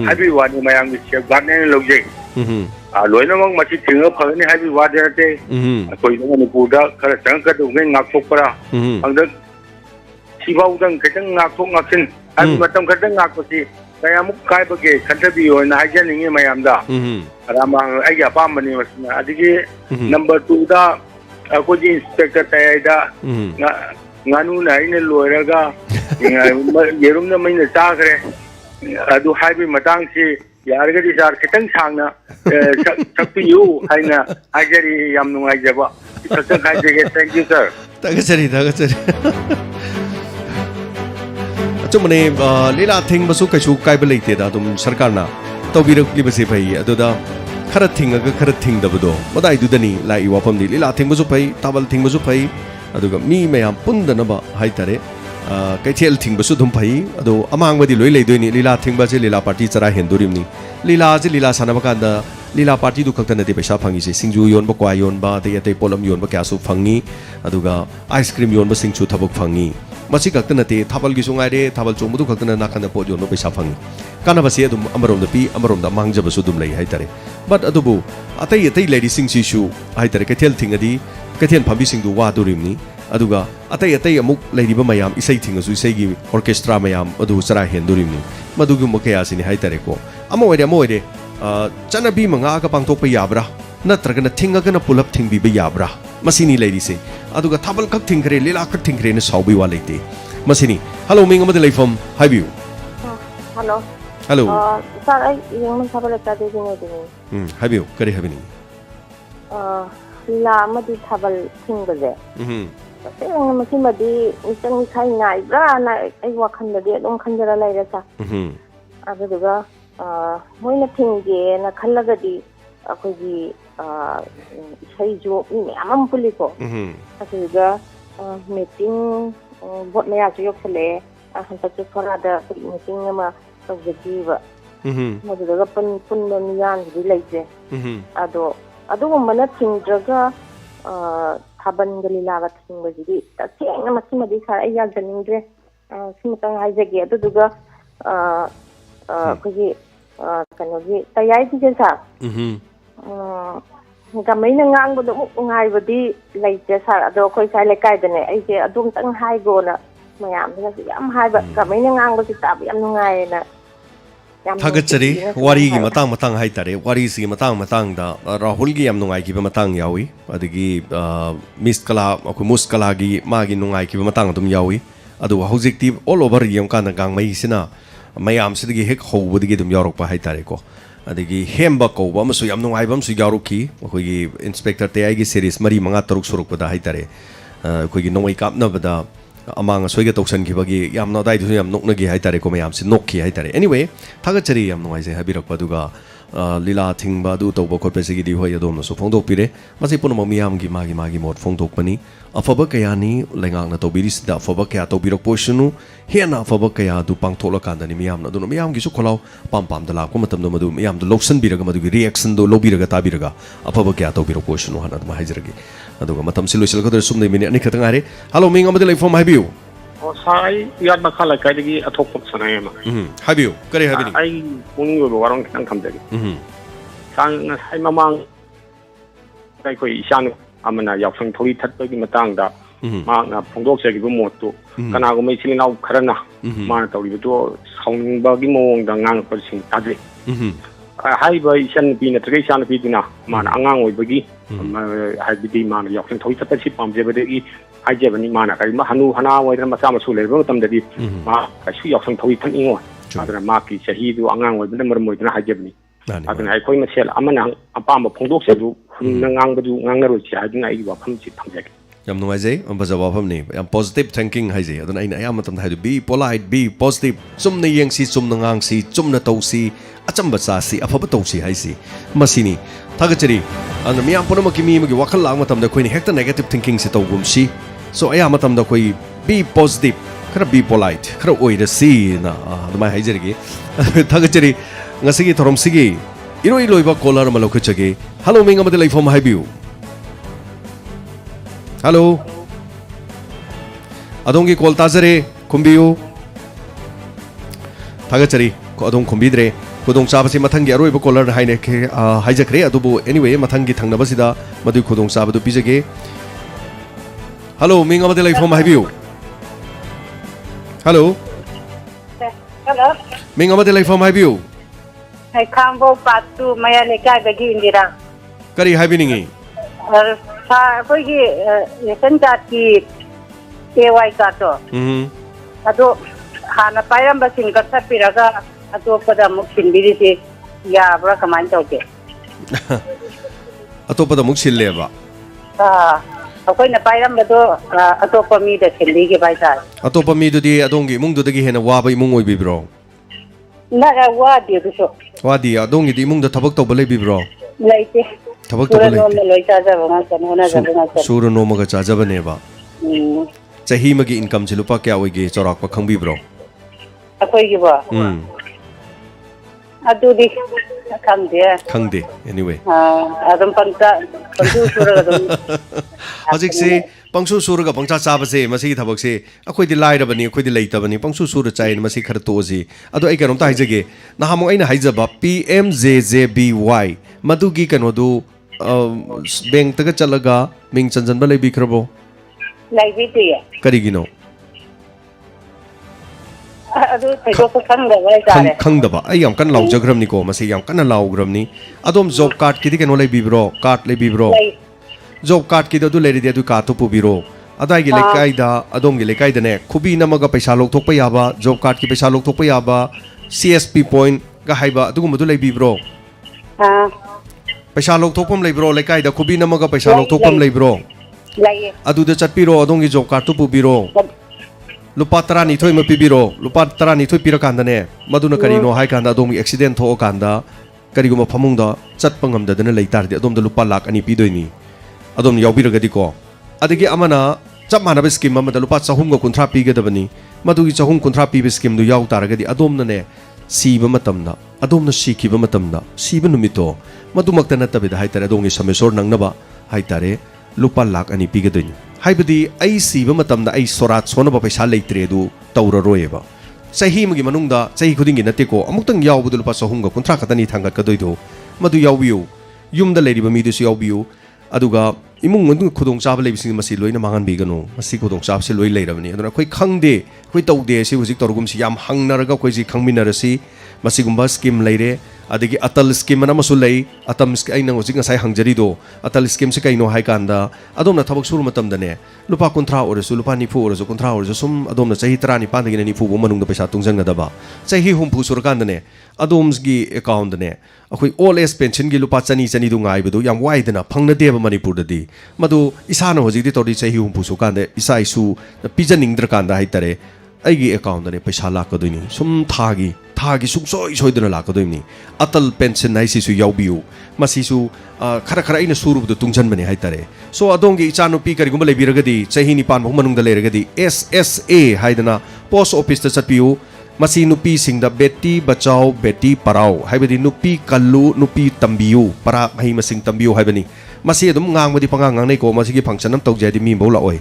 Speaker 7: ꯍꯥꯏꯕꯤ ꯋꯥꯅꯤ ꯃꯌꯥꯝꯒꯤ ꯁꯦꯐꯒꯥꯔꯗꯅꯦꯅ ꯂꯧꯖꯩ. ꯂꯣꯏꯅꯃꯛ ꯃꯁꯤ ꯊꯤꯡꯉ ꯐꯒꯅꯤ ꯍꯥꯏꯕꯤ ꯋꯥꯗꯤ ꯅꯠꯇꯦ. ꯑꯩꯈꯣꯏ ꯃꯅꯤꯄꯨꯔꯗ ꯈꯔ ꯆꯪꯉꯛꯀꯗꯧꯉꯩ ꯉꯥꯛꯊꯣꯛꯄꯔꯥ ꯍꯟꯗꯛ ꯁꯤꯐꯥꯎꯗꯪ ꯈꯤꯇꯪ ꯉꯥꯛꯊꯣꯛ ꯉꯥꯛꯁꯤꯟ ꯍꯥꯏꯕ ꯃꯇꯝ ꯈꯛꯇꯪ ꯉꯥꯛꯄꯁꯤ ꯀꯌꯥꯃꯨꯛ ꯀꯥꯏꯕꯒꯦ ꯈꯟꯊꯕꯤꯌꯣꯅ ꯍꯥꯏꯖꯅꯤꯡꯉꯤ ꯃꯌꯥꯝꯗ. ꯑꯩꯒꯤ ꯑꯄꯥꯝꯕꯅꯤ ꯃꯁꯤꯅ. ꯑꯗꯒꯤ ꯅꯝꯕꯔ 2ꯗ ꯑꯩꯈꯣꯏꯒꯤ ꯏꯟꯁꯄꯦꯛꯇꯔ ꯇꯌꯥꯏꯗ ꯉꯥꯅꯨꯅ ꯑꯩꯅ ꯂꯣꯏꯔꯒ ꯌꯦꯔꯨꯝꯅ ꯃꯩꯅ ꯆꯥꯈ꯭ꯔꯦ ꯑꯗꯨ ꯍꯥꯏꯕꯒꯤ ꯃꯇꯥꯡꯁꯤ ꯌꯥꯔꯒꯗꯤ ꯁꯥꯔ ꯈꯤꯇꯪ ꯁꯥꯡꯅ ꯁꯛꯄꯤꯌꯨ ꯍꯥꯏꯅ ꯍꯥꯏꯖꯔꯤ. ꯌꯥꯝ ꯅꯨꯡꯉꯥꯏꯖꯕ ꯈꯛꯇꯪ ꯍꯥꯏꯖꯒꯦ. ꯊꯦꯡꯛ ꯌꯨ ꯁꯥꯔ.
Speaker 1: ꯊꯥꯒꯠꯆꯔꯤ ꯊꯥꯒꯠꯆꯔꯤ. ꯑꯆꯨꯝꯕꯅꯦ ꯂꯤꯂꯥ ꯊꯤꯡꯕꯁꯨ ꯀꯩꯁꯨ ꯀꯥꯏꯕ ꯂꯩꯇꯦꯗ ꯑꯗꯨꯝ ꯁꯔꯀꯥꯔꯅ ꯇꯧꯕꯤꯔꯛꯂꯤꯕꯁꯤ ꯐꯩ. ꯑꯗꯨꯗ खर थिंगगा खर थिंगदबदो मदाइदुदनी लाई वाफमदी लीला थिंगबसु फै ताबल थिंगबसु फै अदुगा मी मयाम पुंदनबा हाइतारे कैथेल थिंगबसु दुम फै अदो अमांगबदी लोइ लेदोइनी लीला थिंगबाजे लीला पार्टी चरा हेंदुरिमनी लीला जे लीला सानबा कांदा लीला पार्टी दु खक्तनदि पैसा फंगिसे सिंजु योनबा क्वा योनबा ते पोलम योनबा क्यासु फंगी अदुगा आइसक्रीम योनबा सिंचु थबक फंगी मसी खक्तनते थाबल गिसु गाइरे थाबल चोंबदु खक्तना नाखन पोट योनबा पैसा फंगी कानबसे अदुम अमरोमदा पी अमरोमदा मांगजबसु दुम लई हाइतारे बट अदुबु अतै अतै लेडी सिंगसिसु हाइतारे कैथेल थिंगदि कैथेल फंबी सिंगदु वादुरिमनी अदुगा अतै अतै अमुक लेरिबा मयाम इसै थिंगसु इसैगी ऑर्केस्ट्रा मयाम अदु चरा हेंदुरिमनी मदुगु मकयासिनी हाइतारे को अमो ओइरे चनबी मंगा का पांगथोकपा याब्रा नत्रगना थिंगगना पुलप थिंगबीबा याब्रा मसिनी लेरिसे अदुगा थाबल खक थिंगरे लीला खक थिंगरे न साउबी वा लेते मसिनी हेलो मिंग अमदे लेफम हाइबियु
Speaker 10: हेलो
Speaker 1: हेलो
Speaker 10: सर आई यंग थाबल चादे दिने
Speaker 1: हाइबियु करी हाबिनी
Speaker 10: लीला मदि थाबल थिंगबजे तसेंग मसिमदि मिचंग खाइ नाइब्रा ना आई वाखनदि अदुम खंजरा लाइरसा अदुगा मोइना थिंगेना खल्लगदि अखोगी इसैजो मी मयाम पुलिको अदुगा मीटिंग बोट मयाजु योखले हंतक फरादा मीटिंग अमा तौजकीबा मदुगा पुन मियानदि लैजे अदो अदुगुम्बना थिंगद्रगा थाबनगा लीलागा थिंगबजिदि तसेंग मसिमदि सार आई याजनिंद्रे सिमतंग हाइजगे अदुगा अखोगी कनोगी तयाई जेसा गमैना ngang बदो ngai बदी लेजे सार अदो खोइ साइ लेकाइ दने आइजे अदुम तंग हाइगोना मयाम दना याम हाइबा गमैना ngang बसी ताब याम नुंगायना
Speaker 1: थागचरी वारी की मतंग मतंग हाइतारे वारी सी मतंग मतंग दा राहुल की याम नुंगाइ की मतंग यावी अदगी मिस कला अखु मुस कला की मागी नुंगाइ की मतंग तुम यावी अदो हौजिकती ऑल ओवर यम काना गांगमै सिना मयाम सिदगी हेक हौबदगी दुम यारोकपा हाइतारे को अदगी हेमबा कौबा अमसु याम नुंगाइबम सु यारोकी अखोगी इंस्पेक्टर तेयाई की सीरीज मरी मंगा तरुक सुरुकपदा हाइतारे अखोगी नोंगै कापनबदा अमांग सोइगे तौसनखिबगी याम नदाइदु याम नोकनगी हाइतारे को मयाम से नोकखि हाइतारे एनीवे थागचरी याम नुंगाइजे हाबिरकपदुगा लीला थिंगबा दु तौबा खोपसेगिदि होय अदोमसु फोंदोकपिरे मसि पुनम मियामगी मागी मोट फोंदोकपनी अफबा कयानी लेंगांगना तौबिरिसिदा अफबा कया तौबिरकपोसनु हेना अफबा कया दु पांगथोलकांदनी मियामना दुनो मियामगिसु खोलाव पाम पाम दा लापको मतमदो मदु मियाम दु लोक्सनबिरगा मदुगी रिएक्शन दो लोबिरगा ताबिरगा अफबा कया तौबिरकपोसनु हना दम हाइजरगी अदुगा मतम सिलोइसलगदर सुमनै मिनिट अनि खतंग आरे हेलो मिंग अमदे लाइफॉर्म हाइबियु
Speaker 11: साई याद मखला कायदगी अथोक सनायमा
Speaker 1: हाबियु करे हाबिनी
Speaker 11: आई पुंगो वारंग खतंग खमदगी सांग Sai ममांग kai koi isan amana yausang thoi thatpagi matangda माना फोंदोकसेगिबो मोटो कनागो मैसिलिनाव खरना माना तौरिबो साउनिंगबागी मोंगदा ngang ताजे हाइबा इसन पी नत्रगे इसान पीदिना माना अंगांग ओइबगी हाइबिदि माना याउसिन थोइ तपसि पामजेबदगी हाइजेबनी माना करि हनु हना ओइदरा मचा मसु लेबो तमददी मा कासु याउसिन थोइ थनिंगो अदरा माकी सहीदु अंगांग ओइबना मरम ओइदना हाइजेबनी अदना आइखोइ मसेल अमना अपाम फोंदोकसेदु ngangbadu ngangnaroi chi hadina ai wafam chi thamjage
Speaker 1: yam nuaijai ambaja wafam ni yam positive thinking haije aduna aina ayam matam haidu be polite be positive sumna yengsi sumna ngangsi sumna tausi achamba chasi afaba tausi haisi masini thagachari an miyam punamaki mi magi wakhal lang matam da khoini hekta negative thinking se tawgum si so ayam matam da khoi be positive khara be polite khara oirasi na adumai haijari thagachari ngasigi thorom sigi iroi loiba caller ma lokachage hello ming amade laifom haibiu hello adongi call tazare khumbiu thagachari ko adong khumbidre khudong chabasi mathangi aroiba caller haine haijakre adubu anyway mathangi thangnabasida madu khudong chabadu pijage hello ming amade laifom haibiu hello
Speaker 12: hello
Speaker 1: ming amade laifom haibiu
Speaker 12: hai khambo patu maya lekai bagi indira
Speaker 1: kari haibiningi
Speaker 12: sa koigi ration card ki AY card to ado hana payam basing katha piraga ado pada muksinbiri se ya bra kaman tawke
Speaker 1: atopada muk silleba
Speaker 12: akoi na payam bado atopa mi da silli ge bai sa
Speaker 1: atopa mi dudi adongi mung dudagi hena waba imung oi bibro
Speaker 12: na wa de so
Speaker 1: wadi adongi di mung da thabak tawba lei bibro
Speaker 12: leite
Speaker 1: thabak tawba leite
Speaker 12: loi cha ja ba na ja ba
Speaker 1: suru noma ga chajaba neba chahi magi income se lupa kya oige chorak pa khangbi bro
Speaker 12: akoi gi ba adu di khangde
Speaker 1: anyway
Speaker 12: adum pangsu sura adum
Speaker 1: hajik se pangsu sura ga pangcha chaba se masi thabak se akhoi di lai rabani akhoi di leita bani pangsu sura chain masi khar to ji ado ai kanom ta haijage na hamong aina haijaba PMJJBY madugi kano du bank taga chalaga ming chanjan ba lebi khrabo
Speaker 12: lebi tiya
Speaker 1: karigino
Speaker 12: adu thaigo khangda wai tare
Speaker 1: khangdaba ai yam kan law jagramni ko masi yam kan law gramni adom job card ki kano lebi bro card lebi bro job card ki du leri de du ka to pubiro adai gi lekai da adom gi lekai da ne khubi namaga paisa lok thok pa yaba job card ki paisa lok thok pa yaba CSP point ga haiba du madu lebi bro paisa lok thok pam leibro lekai da khubi namaga paisa lok thok pam leibro adu de chatpiro adong gi job card to pubiro lupa tara ni thoi ma pibiro lupa tara ni thoi pira kanda ne maduna karino hai kanda adom gi accident tho kanda kariguma phamung da chatpa ngamda dana leitar de adom da lupa lakh ani pidoini adom yaubiragadi ko adigi amana chap manaba scheme amada lupa chahum ga kunthra pigadabani madugi chahum kunthra pibe scheme du yaw taragadi adom na ne siba matamna adom na sikiba matamna siba numito madumakta natabida haitare adongi samesor nangnaba haitare lupa lakh ani pigadoini haibadi ai siba matamna ai sorat sonaba paisa leitre du tauraroyeba sahi magi manungda sahi khudingi nateko amuktang yawbudu lupa chahum ga kunthra katani thangat kadoido madu yawbiu yumda leiriba mi du yawbiu aduga imung mandu khudong chaba leibising masi loina mangan bigano masi khudong chaba se loi leirabani aduna khoi khangde khoi taude se hujik torgum si yam hangnaraga khoi ji khangminarasi masi gumba scheme leire adigi atal scheme na masul lei atam ai nang hujik ngasai hangjari do atal scheme se kaino hai kanda adomna thabak suru matam dane lupa kontra orasu lupa nifu orasu kontra orasu sum adomna chahi 13 pandagi nifu bo manung da paisa tungjan gadaba chahi humpu sur kanda ne adoms gi account ne akhoi all age pension gi lupa chani du ngai bedu yam wai dana phangna deba manipur da di madu isana hojik di tori chahi humpu su kanda isa isu pijaning dra kanda hai tare aigi account ne paisa lakadoini sum thagi suksoi soidana lakadoini atal pension nai sisu yaubiu masisu khara ina suru du tungjan bani hai tare so adongi ichanu pi kari gumba lebiragadi chahi ni pan bhum manung da leragadi SSA haidana post office ta chatpiu masi nupi singda beti bachao beti parao haibadi nupi kallu nupi tambiu para mahi masing tambiu haibani masi adum ngangmadi pangang ngai ko masi gi function nam tawje di mi bola oi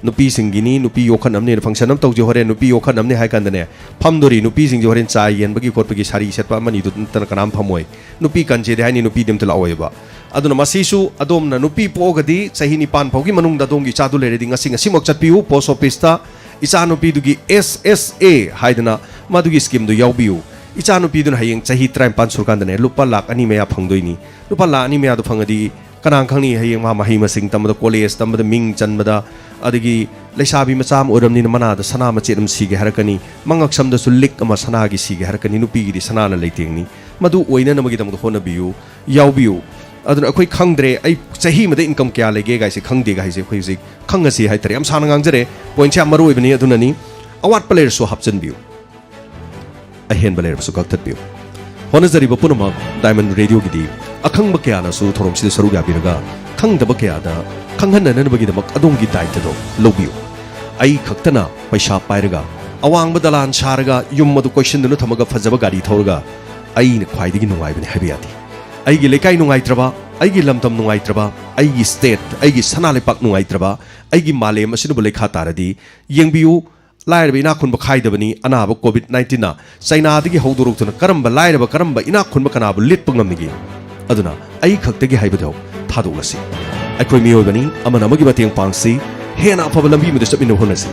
Speaker 1: nupi singini nupi yokhan amne function nam tawje hore nupi yokhan amne hai kan dane phamdori nupi sing horen chai yen bagi kot bagi sari setpa mani du tan kanam phamoi nupi kanje de hai ni nupi dem tla oi ba aduna masi su adom na nupi pogadi chahi ni pan phogi manung da dongi chadu le reding asing asimok chatpiu post office ta icha nupi dugi SSA haidana madugi scheme du yaubiu icha nupi dun hayeng chahi 35 surkan dane lupa lakh ani meya phangdoini lupa lakh ani meya du phangadi kanang khangni hayeng ma mahi masing tamada college tamada ming chanbada adigi leisabi macham oramni mana da sana machem sige harakani mangak samda sulik ama sana gi sige harakani nupi gi sana na leitengni madu oina namagi tamda hona biu yaubiu aduna akhoi khangdre ai chahi mada income kya lege gaise khangde gaise khoi ji khangasi hai tare am sana ngangjare point cha maru ibni aduna ni awat player so hapchen biu ahen player so kaktat biu honazari bapunama diamond radio gidi akhang bakya na su thorom si saru ga biraga khang da bakya da khang han nan bagi da mak adong gi daita do lobiu ai khaktana paisa pairaga awang badalan sharga yum madu question nu thamaga fajaba gari thorga ai ne khwai digi nungai bani habiyati ai gi lekai nungai traba ai gi lamtam nungai traba ai gi state ai gi sanale pak nungai traba ai gi malem asinu bole kha taradi yengbiu lairba ina khunba khaidabani anaba covid 19 na china digi hawdoruk karamba lairba karamba ina khunba kanaba litpa ngamnigi aduna ai khaktagi haibado thadolasi aikoi miyobani amana magi bateng pangsi hena afaba lambi muda sabino honasi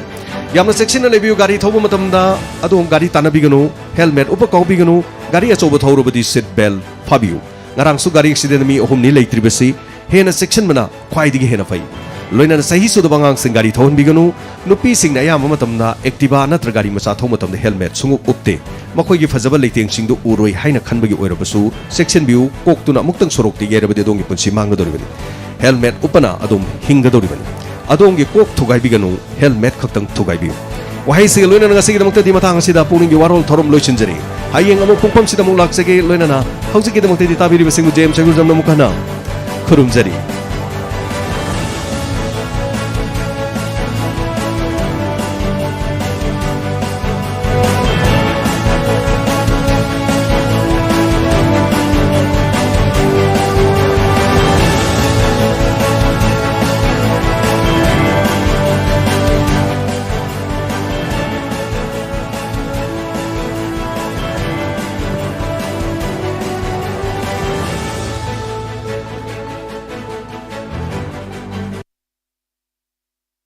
Speaker 1: yamna section na lebiu gari thobu matamda adom gari tanabiganu helmet upa kaubiganu gari achoba thorubadi seat belt phabiu ngarang su gari accident mi ohum ni leitribasi hena section mana khwaidigi hena fai loina sahi su da bangang sing gari thon biganu nupi sing na yam matamda activa natra gari macha thom matamda helmet sungu upte makhoi gi fajaba leiteng sing du uroi haina khanbagi oirabasu section view koktuna muktang sorok ti gerabade dongi punsi manggadoribani helmet upana adom hingadoribani adongi kok thugai biganu helmet khaktang thugai bi wahai se loina na sigi damukta di matang sida puning gi warol thorom loichinjari hayeng amu pungpam sida muk laksege loina na hauji gi damukta di tabiri besingu jem chagul jamna mukana khurumjari